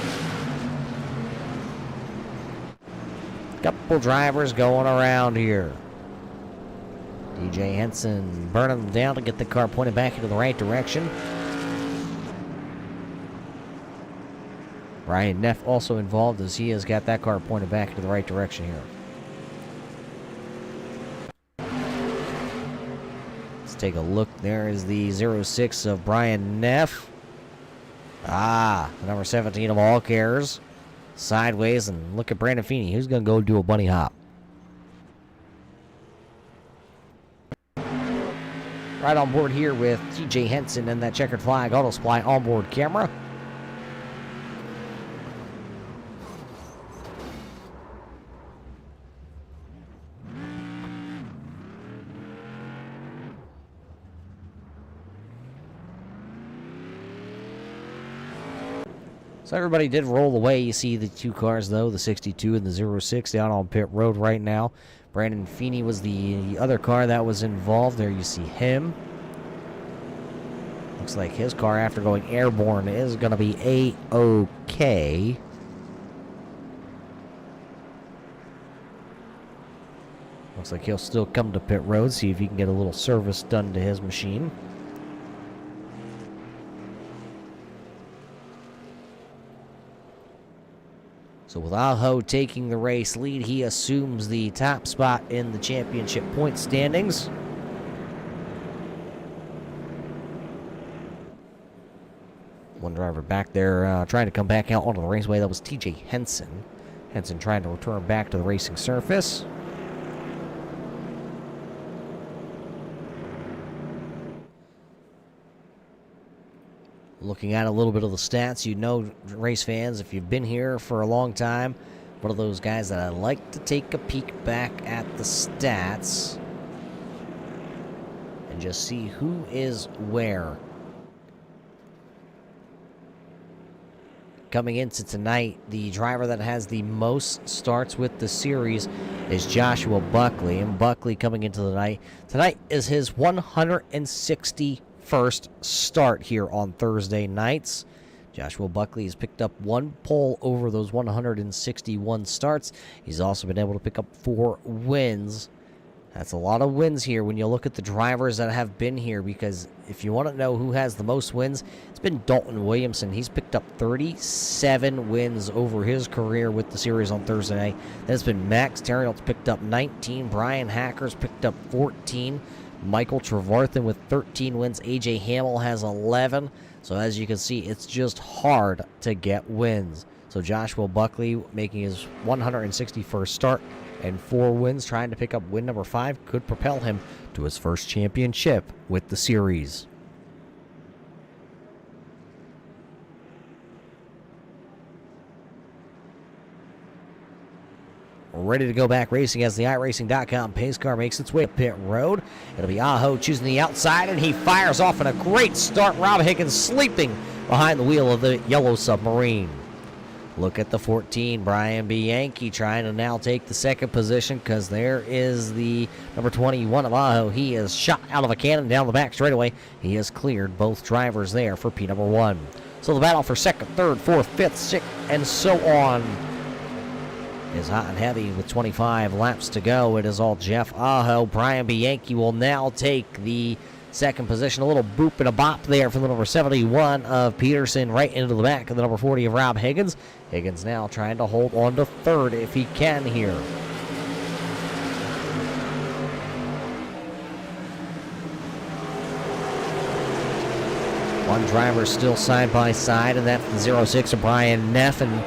Couple drivers going around here. DJ Henson burning them down to get the car pointed back into the right direction. Brian Neff also involved as he has got that car pointed back into the right direction here. Let's take a look. There is the 06 of Brian Neff. The number 17 of Allcares. Sideways, and look at Brandon Feeney. Who's going to go do a bunny hop? Right on board here with TJ Henson and that Checkered Flag Auto Supply onboard camera. So everybody did roll away. You see the 2 cars, though, the 62 and the 06 down on pit road right now. Brandon Feeney was the other car that was involved. There you see him. Looks like his car, after going airborne, is going to be A-OK. Looks like he'll still come to pit road, see if he can get a little service done to his machine. So with Aho taking the race lead, he assumes the top spot in the championship point standings. One driver back there trying to come back out onto the raceway. That was TJ Henson. Henson trying to return back to the racing surface. Looking at a little bit of the stats, you know, race fans, if you've been here for a long time, one of those guys that I like to take a peek back at the stats and just see who is where. Coming into tonight, the driver that has the most starts with the series is Joshua Buckley. And Buckley coming into the night. Tonight is his 161st start here on Thursday nights. Joshua Buckley has picked up 1 pole over those 161 starts. He's also been able to pick up 4 wins. That's a lot of wins here when you look at the drivers that have been here, because if you want to know who has the most wins, it's been Dalton Williamson. He's picked up 37 wins over his career with the series on Thursday night. Then it's been Max Terriel's picked up 19. Brian Hacker's picked up 14. Michael Trevarthen with 13 wins. AJ Hamill has 11. So as you can see, it's just hard to get wins. So Joshua Buckley making his 161st start and 4 wins, trying to pick up win number 5, could propel him to his first championship with the series. Ready to go back racing as the iRacing.com pace car makes its way to pit road. It'll be Aho choosing the outside, and he fires off in a great start. Rob Higgins sleeping behind the wheel of the yellow submarine. Look at the 14, Brian Bianchi trying to now take the second position, because there is the number 21 of Aho. He is shot out of a cannon down the back straightaway. He has cleared both drivers there for P number 1. So the battle for second, third, fourth, fifth, sixth, and so on is hot and heavy with 25 laps to go. It is all Jeff Aho. Brian Bianchi will now take the second position. A little boop and a bop there from the number 71 of Peterson right into the back of the number 40 of Rob Higgins. Higgins now trying to hold on to third if he can here. One driver still side by side, and that's the 06 of Brian Neff and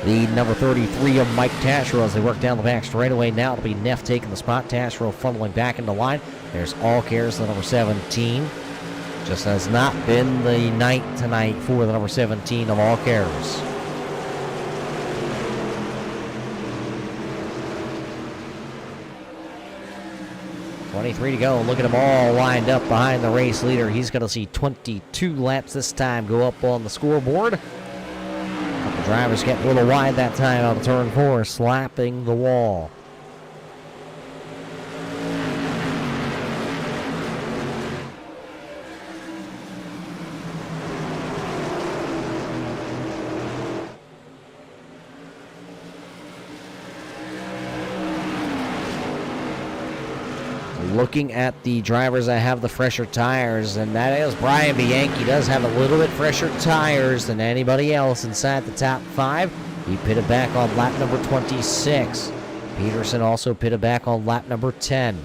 the number 33 of Mike Tasherow as they work down the back straightaway. Now it'll be Neff taking the spot. Tasherow funneling back into line. There's All Cares, the number 17. Just has not been the night tonight for the number 17 of All Cares. .23 to go. Look at them all lined up behind the race leader. He's going to see 22 laps this time go up on the scoreboard. Couple drivers getting a little wide that time out of turn 4, slapping the wall. Looking at the drivers that have the fresher tires, and that is Brian Bianchi. Does have a little bit fresher tires than anybody else inside the top 5. He pitted back on lap number 26. Peterson also pitted back on lap number 10.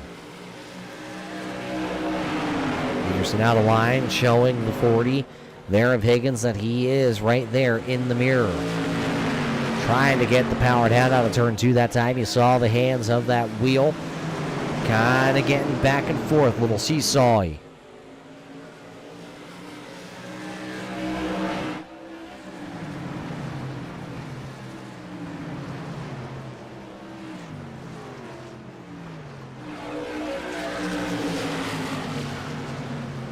Peterson out of line, showing the 40 there of Higgins that he is right there in the mirror. Trying to get the power down out of turn 2 that time. You saw the hands of that wheel. Kind of getting back and forth, little seesawy.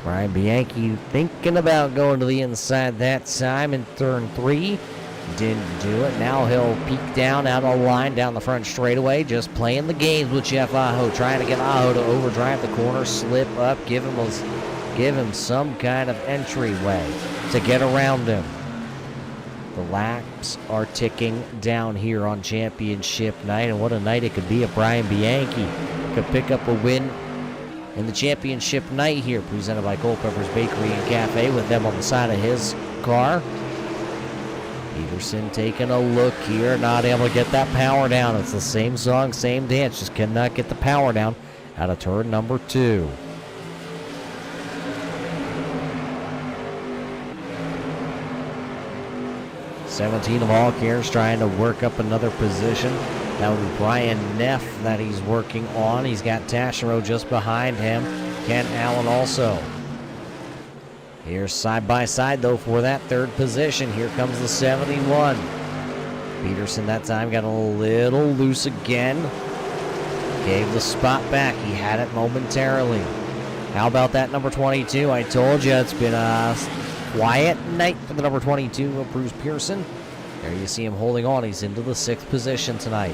Brian Bianchi thinking about going to the inside that time in turn 3. Didn't do it. Now he'll peek down out of line down the front straightaway, just playing the games with Jeff Aho, trying to get Aho to overdrive the corner, slip up, give him some kind of entryway to get around him. The laps are ticking down here on championship night, and what a night it could be if Brian Bianchi could pick up a win in the championship night here, presented by Culpeppers Bakery and Cafe, with them on the side of his car. Peterson taking a look here, not able to get that power down. It's the same song, same dance, just cannot get the power down out of turn number 2. 17 of all cares trying to work up another position. That would be Brian Neff that he's working on. He's got Taschereau just behind him. Ken Allen also. Here's side by side, though, for that third position. Here comes the 71. Peterson that time got a little loose again. Gave the spot back. He had it momentarily. How about that number 22? I told you it's been a quiet night for the number 22 of Bruce Pearson. There you see him holding on. He's into the 6th position tonight.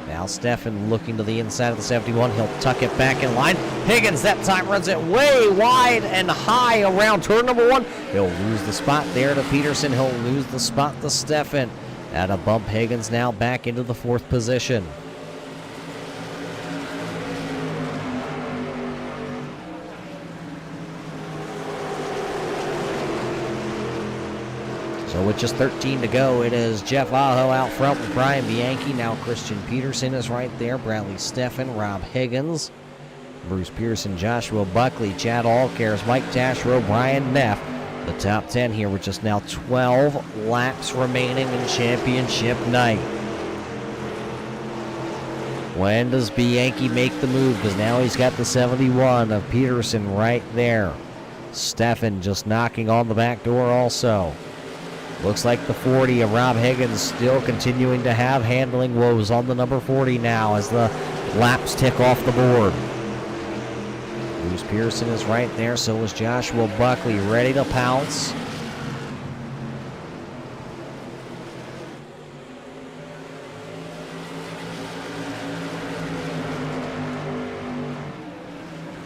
Now Steffen looking to the inside of the 71. He'll tuck it back in line. Higgins that time runs it way wide and high around turn number 1. He'll lose the spot there to Peterson. He'll lose the spot to Steffen. At a bump, Higgins now back into the 4th position. So with just 13 to go, it is Jeff Aho out front with Brian Bianchi. Now Christian Peterson is right there. Bradley Steffen, Rob Higgins, Bruce Pearson, Joshua Buckley, Chad Allcares, Mike Taschereau, Brian Neff. The top 10 here with just now 12 laps remaining in championship night. When does Bianchi make the move? Because now he's got the 71 of Peterson right there. Steffen just knocking on the back door also. Looks like the 40 of Rob Higgins still continuing to have handling woes on the number 40 now as the laps tick off the board. Bruce Pearson is right there, so is Joshua Buckley, ready to pounce.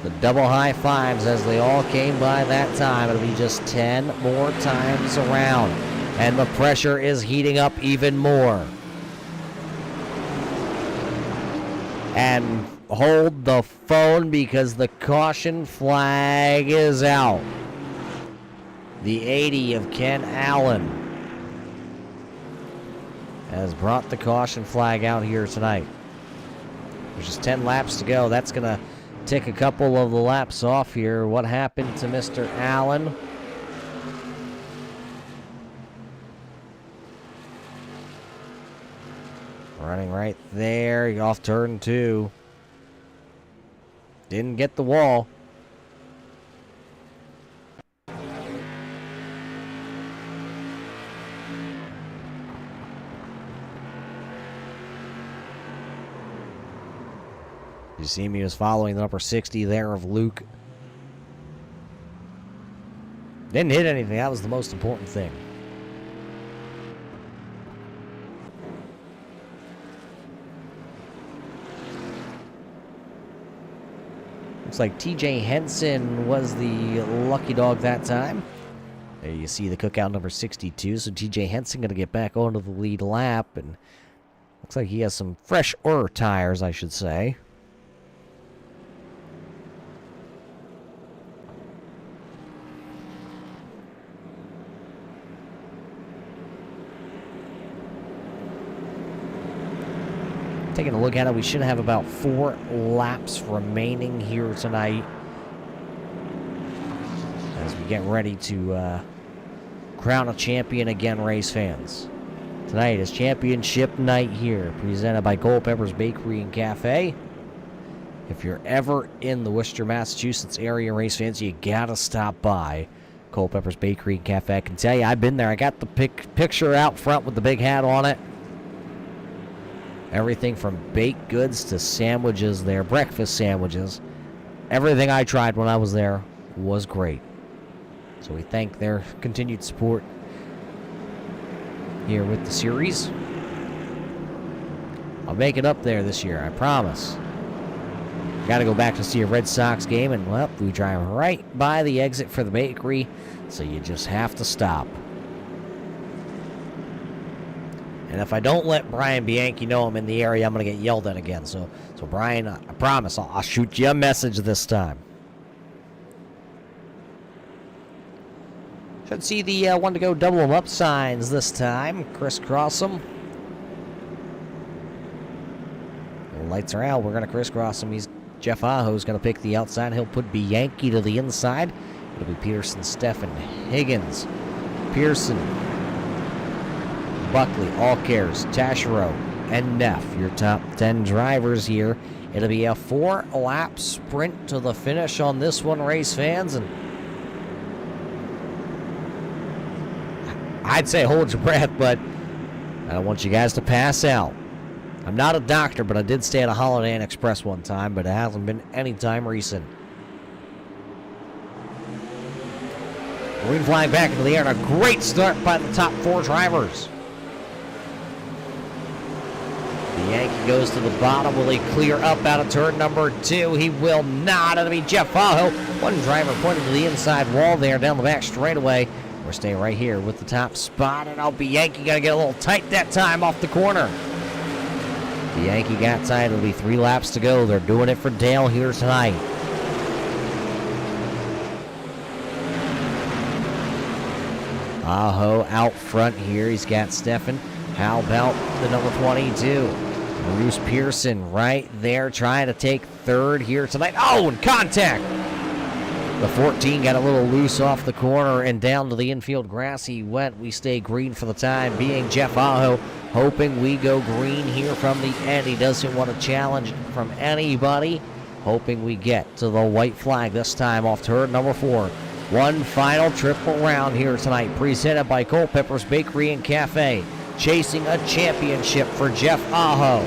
The double high fives as they all came by that time. It'll be just 10 more times around. And the pressure is heating up even more. And hold the phone because the caution flag is out. The 80 of Ken Allen has brought the caution flag out here tonight. There's just 10 laps to go. That's going to take a couple of the laps off here. What happened to Mr. Allen? Running right there, off turn 2. Didn't get the wall. You see me was following the number 60 there of Luke. Didn't hit anything. That was the most important thing. Looks like TJ Henson was the lucky dog that time. There you see the cookout number 62. So TJ Henson going to get back onto the lead lap. And looks like he has some fresh tires, I should say. Taking a look at it, we should have about 4 laps remaining here tonight as we get ready to crown a champion again, race fans. Tonight is championship night here, presented by Culpeppers Bakery and Cafe. If you're ever in the Worcester, Massachusetts area, race fans, you gotta stop by Culpeppers Bakery and Cafe. I can tell you, I've been there. I got the picture out front with the big hat on it. Everything from baked goods to sandwiches there, breakfast sandwiches. Everything I tried when I was there was great. So we thank their continued support here with the series. I'll make it up there this year, I promise. Got to go back to see a Red Sox game, and well, we drive right by the exit for the bakery, so you just have to stop. And if I don't let Brian Bianchi know I'm in the area, I'm going to get yelled at again. So Brian, I promise, I'll shoot you a message this time. Should see the one to go double them up signs this time. Crisscross them. The lights are out. We're going to crisscross them. Jeff Aho's going to pick the outside. He'll put Bianchi to the inside. It'll be Peterson, Steffen, Higgins, Pearson, Buckley, Allcares, Taschereau, and Neff, your top 10 drivers here. It'll be a 4-lap sprint to the finish on this one, race fans, and I'd say hold your breath, but I don't want you guys to pass out. I'm not a doctor, but I did stay at a Holiday Inn Express one time, but it hasn't been any time recent. Green flag back into the air, and a great start by the top 4 drivers. The Yankee goes to the bottom. Will he clear up out of turn number 2? He will not. It'll be Jeff Aho. One driver pointing to the inside wall there down the back straightaway. We're staying right here with the top spot, and I'll be Yankee got to get a little tight that time off the corner. The Yankee got tight. It'll be 3 laps to go. They're doing it for Dale here tonight. Aho out front here. He's got Steffen. How about the number 22? Bruce Pearson right there trying to take third here tonight. Oh, and contact! The 14 got a little loose off the corner and down to the infield grass he went. We stay green for the time being. Jeff Aho hoping we go green here from the end. He doesn't want a challenge from anybody. Hoping we get to the white flag this time off turn number 4. One final triple round here tonight, presented by Culpeppers Bakery and Cafe. Chasing a championship for Jeff Aho.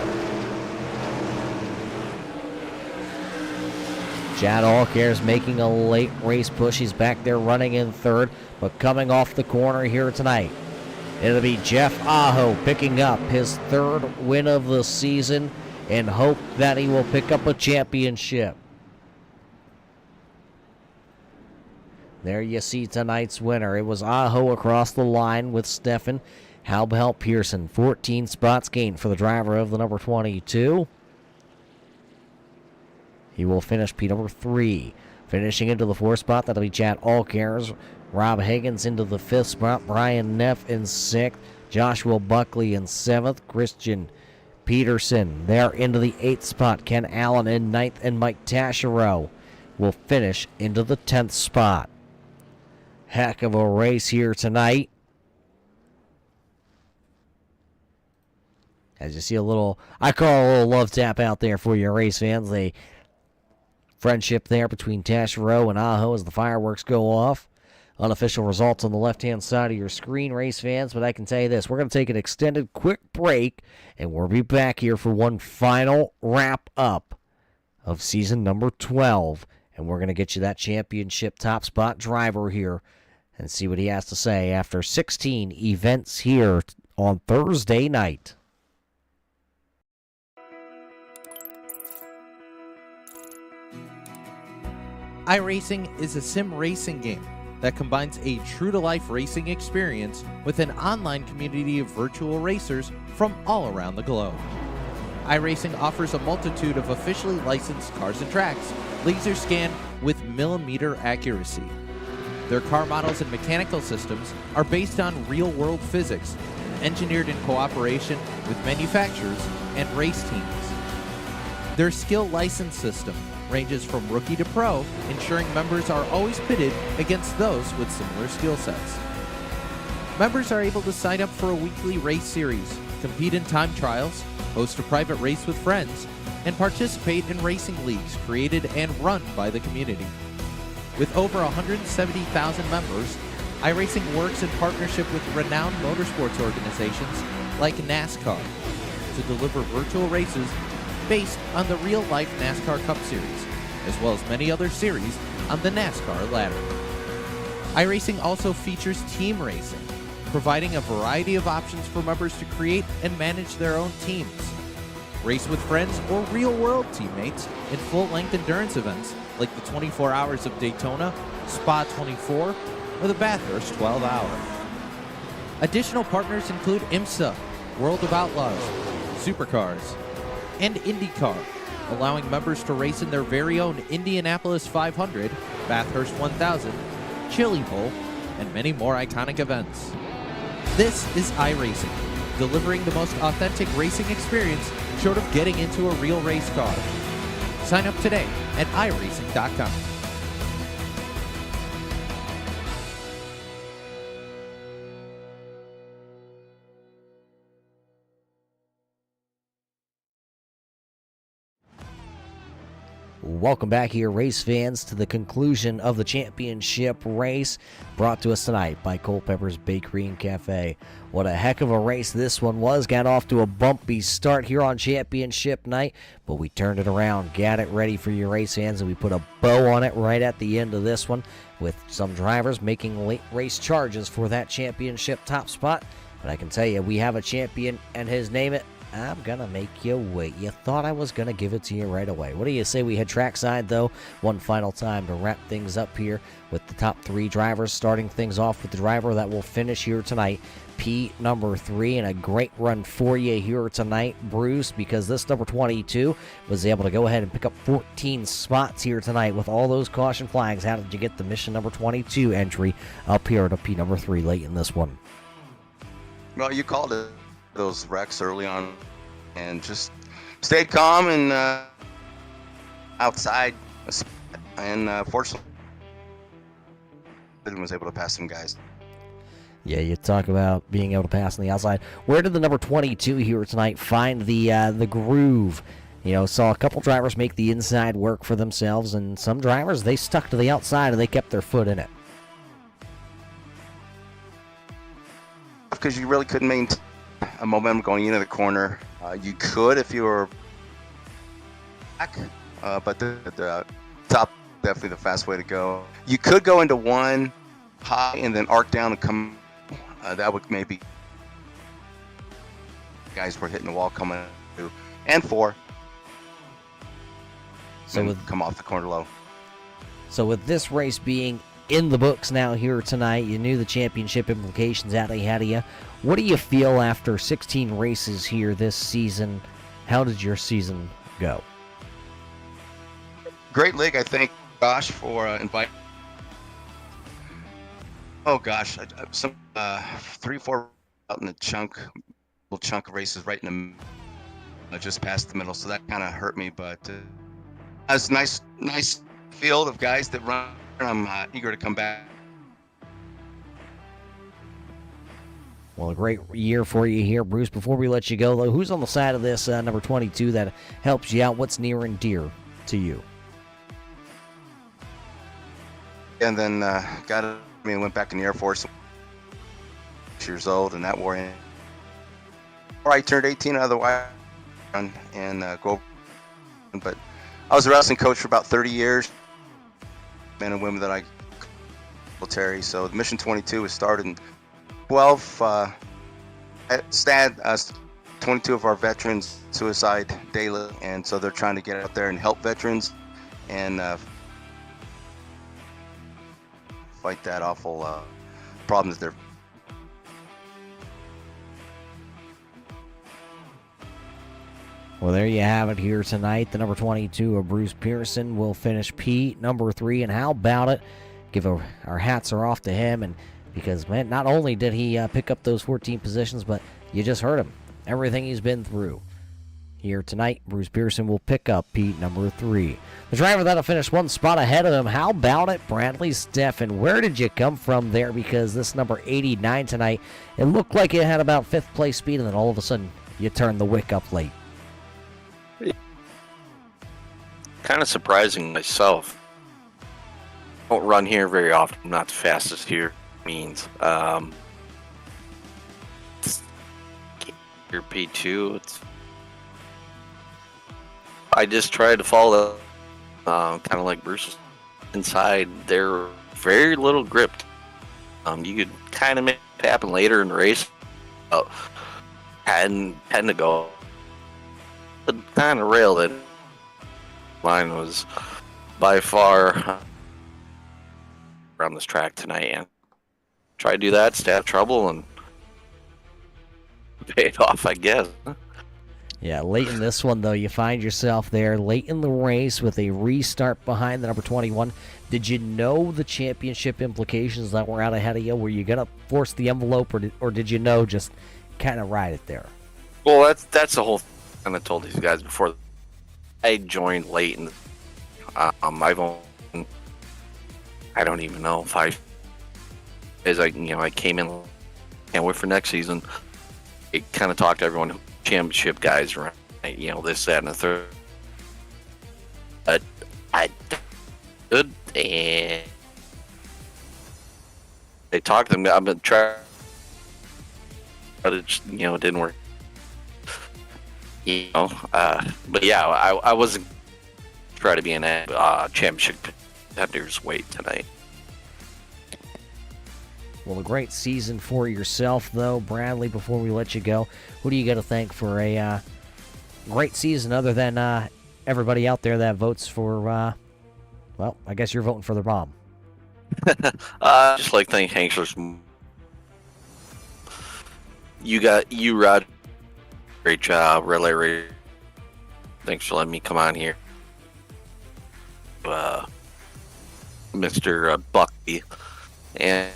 Chad Allcares making a late race push. He's back there running in third, but coming off the corner here tonight, it'll be Jeff Aho picking up his 3rd win of the season and hope that he will pick up a championship. There you see tonight's winner. It was Aho across the line with Steffen. How about Pearson? 14 spots gained for the driver of the number 22. He will finish P number 3. Finishing into the 4th spot, that'll be Chad Allcares. Rob Higgins into the 5th spot. Brian Neff in 6th. Joshua Buckley in 7th. Christian Peterson there into the 8th spot. Ken Allen in 9th. And Mike Taschereau will finish into the 10th spot. Heck of a race here tonight. As you see a little, I call it a little love tap out there for your race fans. The friendship there between Taschereau and Aho as the fireworks go off. Unofficial results on the left-hand side of your screen, race fans. But I can tell you this, we're going to take an extended quick break, and we'll be back here for one final wrap-up of season number 12. And we're going to get you that championship top spot driver here and see what he has to say after 16 events here on Thursday night. iRacing is a sim racing game that combines a true-to-life racing experience with an online community of virtual racers from all around the globe. iRacing offers a multitude of officially licensed cars and tracks, laser scanned with millimeter accuracy. Their car models and mechanical systems are based on real-world physics, engineered in cooperation with manufacturers and race teams. Their skill license system ranges from rookie to pro, ensuring members are always pitted against those with similar skill sets. Members are able to sign up for a weekly race series, compete in time trials, host a private race with friends, and participate in racing leagues created and run by the community. With over 170,000 members, iRacing works in partnership with renowned motorsports organizations like NASCAR to deliver virtual races based on the real-life NASCAR Cup Series, as well as many other series on the NASCAR ladder. iRacing also features team racing, providing a variety of options for members to create and manage their own teams. Race with friends or real-world teammates in full-length endurance events like the 24 Hours of Daytona, Spa 24, or the Bathurst 12 Hour. Additional partners include IMSA, World of Outlaws, Supercars, and IndyCar, allowing members to race in their very own Indianapolis 500, Bathurst 1000, Chili Bowl, and many more iconic events. This is iRacing, delivering the most authentic racing experience short of getting into a real race car. Sign up today at iRacing.com. Welcome back here, race fans, to the conclusion of the championship race brought to us tonight by Culpeppers Bakery and Cafe. What a heck of a race this one was. Got off to a bumpy start here on championship night, but we turned it around, got it ready for your race fans, and we put a bow on it right at the end of this one with some drivers making late race charges for that championship top spot. But I can tell you, we have a champion, and his name I'm going to make you wait. You thought I was going to give it to you right away. What do you say we head trackside, though, one final time to wrap things up here with the top 3 drivers, starting things off with the driver that will finish here tonight, P number 3, and a great run for you here tonight, Bruce, because this number 22 was able to go ahead and pick up 14 spots here tonight with all those caution flags. How did you get the mission number 22 entry up here to P number 3 late in this one? Well, you called it. Those wrecks early on, and just stayed calm and outside, and fortunately was able to pass some guys. Yeah, you talk about being able to pass on the outside. Where did the number 22 here tonight find the groove? You know, saw a couple drivers make the inside work for themselves, and some drivers, they stuck to the outside and they kept their foot in it. Because you really couldn't maintain a momentum going into the corner. You could if you were back, but the top definitely the fast way to go. You could go into one high and then arc down and come. That would maybe guys were hitting the wall coming through, and 4. So come off the corner low. So with this race being in the books now here tonight, you knew the championship implications out ahead of you. What do you feel after 16 races here this season? How did your season go? Great league, I thank Josh for inviting. Oh gosh, some 3-4 out in the little chunk of races right in the just past the middle, so that kind of hurt me. But it's nice field of guys that run. I'm eager to come back. Well, a great year for you here, Bruce. Before we let you go, though, who's on the side of this number 22 that helps you out? What's near and dear to you? And then went back in the Air Force. 6 years old, and that war in. I turned 18 otherwise, and go. But I was a wrestling coach for about 30 years. Men and women that I military. So the Mission 22 was started in 12. At STAD, 22 of our veterans suicide daily, and so they're trying to get out there and help veterans and fight that awful problems they're. Well, there you have it here tonight. The number 22 of Bruce Pearson will finish P number 3, and how about it? Our hats are off to him, and because, man, not only did he pick up those 14 positions, but you just heard him. Everything he's been through. Here tonight, Bruce Pearson will pick up P number 3. The driver that'll finish one spot ahead of him, how about it? Bradley Steffen. Where did you come from there? Because this number 89 tonight, it looked like it had about 5th place speed, and then all of a sudden, you turned the wick up late. Kind of surprising myself. I don't run here very often. I'm not the fastest here. Means your P2. I just tried to follow kind of like Bruce inside. They're very little gripped. You could kind of make it happen later in the race. 10 to go. The kind of rail that mine was by far around this track tonight, and try to do that, stay out of trouble, and pay it off, I guess. Yeah, late in this one, though, you find yourself there late in the race with a restart behind the number 21. Did you know the championship implications that were out ahead of you? Were you going to force the envelope, or did you know just kind of ride it there? Well, that's the whole thing I told these guys before. I joined late, and I've only, I don't even know, 5 days. I came in, can't wait for next season. It kind of talked to everyone, championship guys around, this, that, and the third. But and they talked to me. I've been trying, but it just, it didn't work. But yeah, I wasn't trying to be in a championship contenders weight tonight. Well, a great season for yourself, though, Bradley. Before we let you go, who do you got to thank for a great season, other than everybody out there that votes for? Well, I guess you're voting for the bomb. Just like thank Hanksler's. You, Rod. Great job, Relay Racer. Thanks for letting me come on here. Mr. Bucky. And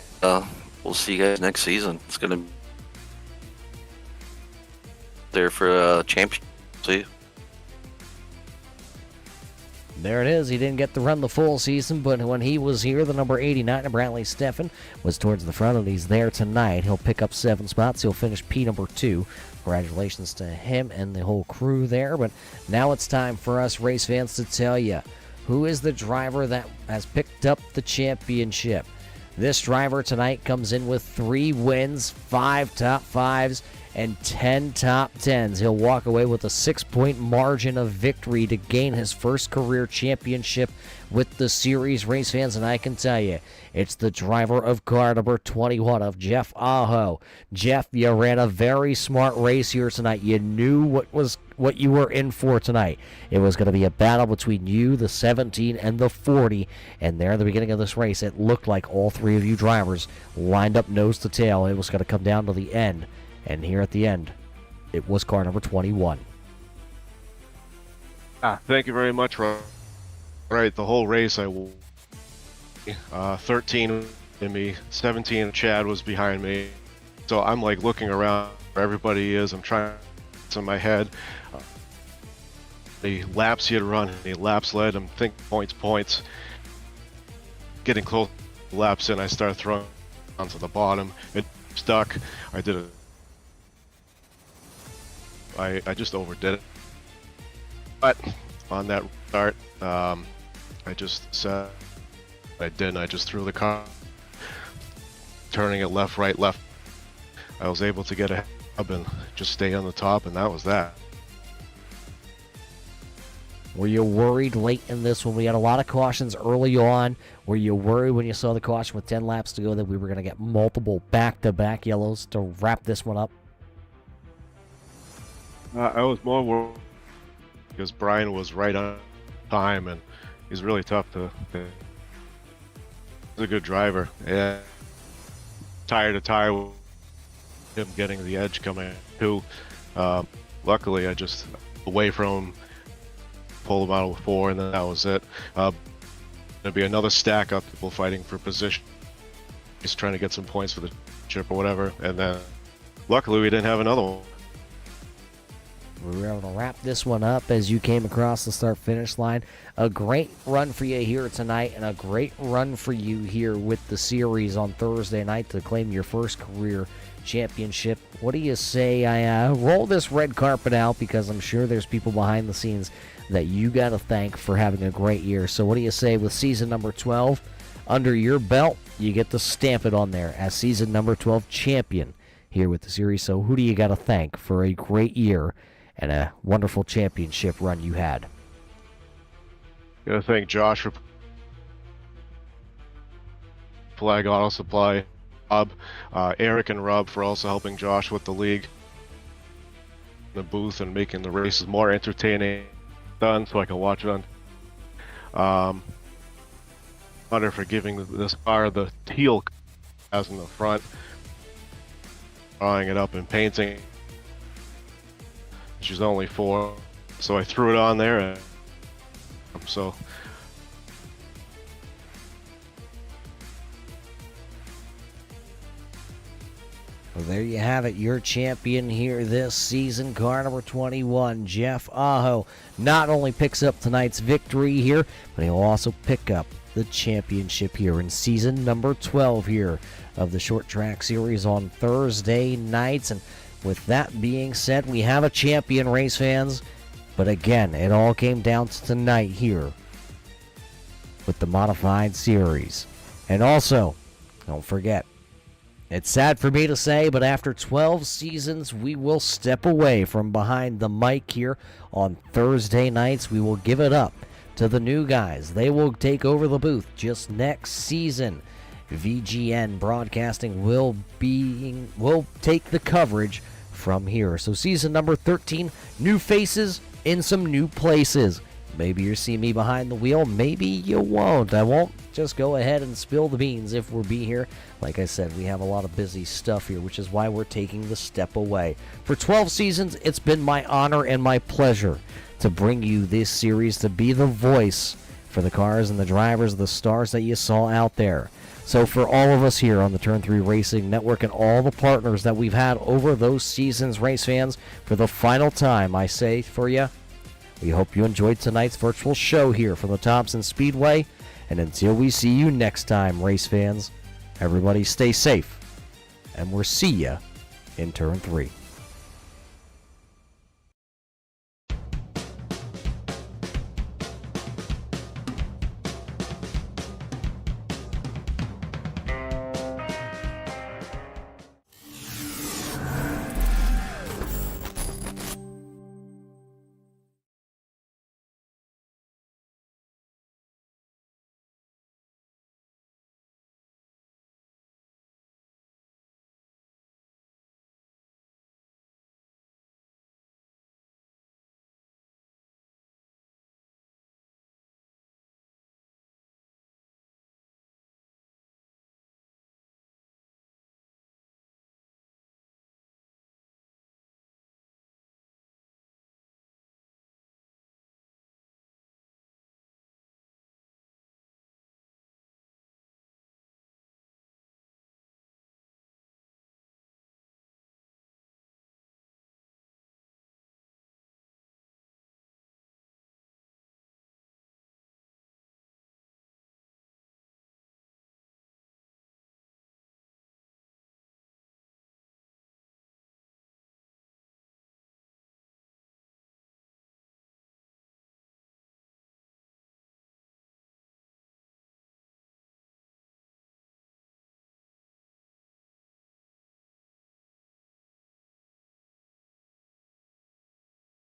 we'll see you guys next season. It's going to be there for a championship. See you. There it is. He didn't get to run the full season, but when he was here, the number 89, Brantley Steffen, was towards the front, and he's there tonight. He'll pick up 7 spots. He'll finish P number 2. Congratulations to him and the whole crew there. But now it's time for us race fans to tell you who is the driver that has picked up the championship. This driver tonight comes in with 3 wins, 5 top 5s, and 10 top 10s. He'll walk away with a 6-point margin of victory to gain his first career championship with the series, race fans. And I can tell you, it's the driver of car number 21 of Jeff Aho. Jeff, you ran a very smart race here tonight. You knew what you were in for tonight. It was going to be a battle between you, the 17, and the 40. And there at the beginning of this race, it looked like all 3 of you drivers lined up nose to tail. It was going to come down to the end. And here at the end, it was car number 21. Thank you very much, Rob. Right, the whole race, 13 in me, 17 Chad was behind me. So I'm like looking around where everybody is. I'm trying to in my head. The laps he had run, the laps led. I'm thinking points. Getting close to laps in, I start throwing onto the bottom. It stuck. I did it. I just overdid it. But on that start, I just said I didn't. I just threw the car, turning it left, right, left. I was able to get ahead and just stay on the top, and that was that. Were you worried late in this when we had a lot of cautions early on? Were you worried when you saw the caution with 10 laps to go that we were going to get multiple back-to-back yellows to wrap this one up? I was more worried because Brian was right on time, and he's really tough to he's a good driver. Yeah, tire to tire with him getting the edge coming too. Luckily, I just away from him, pulled him out of 4, and then that was it. There'll be another stack up, people fighting for position, just trying to get some points for the chip or whatever, and then luckily we didn't have another one. We were able to wrap this one up as you came across the start-finish line. A great run for you here tonight, and a great run for you here with the series on Thursday night to claim your first career championship. What do you say I roll this red carpet out, because I'm sure there's people behind the scenes that you got to thank for having a great year. So what do you say with season number 12 under your belt? You get to stamp it on there as season number 12 champion here with the series. So who do you got to thank for a great year and a wonderful championship run you had? Gotta thank Josh for Flag Auto Supply, Rob, Eric and Rob for also helping Josh with the league, the booth, and making the races more entertaining done so I can watch it on. Hunter for giving this car the teal as in the front, drawing it up and painting. She's only 4, so I threw it on there, and so well, there you have it, your champion here this season, car number 21, Jeff Aho. Not only picks up tonight's victory here, but he'll also pick up the championship here in season number 12 here of the short track series on Thursday nights. And with that being said, we have a champion, race fans. But again, it all came down to tonight here with the Modified Series. And also, don't forget, it's sad for me to say, but after 12 seasons, we will step away from behind the mic here on Thursday nights. We will give it up to the new guys. They will take over the booth just next season. VGN Broadcasting will take the coverage from here. So season number 13, new faces in some new places. Maybe you'll see me behind the wheel, maybe you won't. I won't just go ahead and spill the beans if we'll be here. Like I said, we have a lot of busy stuff here, which is why we're taking the step away. For 12 seasons, it's been my honor and my pleasure to bring you this series, to be the voice for the cars and the drivers, the stars that you saw out there. So for all of us here on the Turn 3 Racing Network and all the partners that we've had over those seasons, race fans, for the final time, I say for you, we hope you enjoyed tonight's virtual show here from the Thompson Speedway. And until we see you next time, race fans, everybody stay safe, and we'll see you in Turn 3.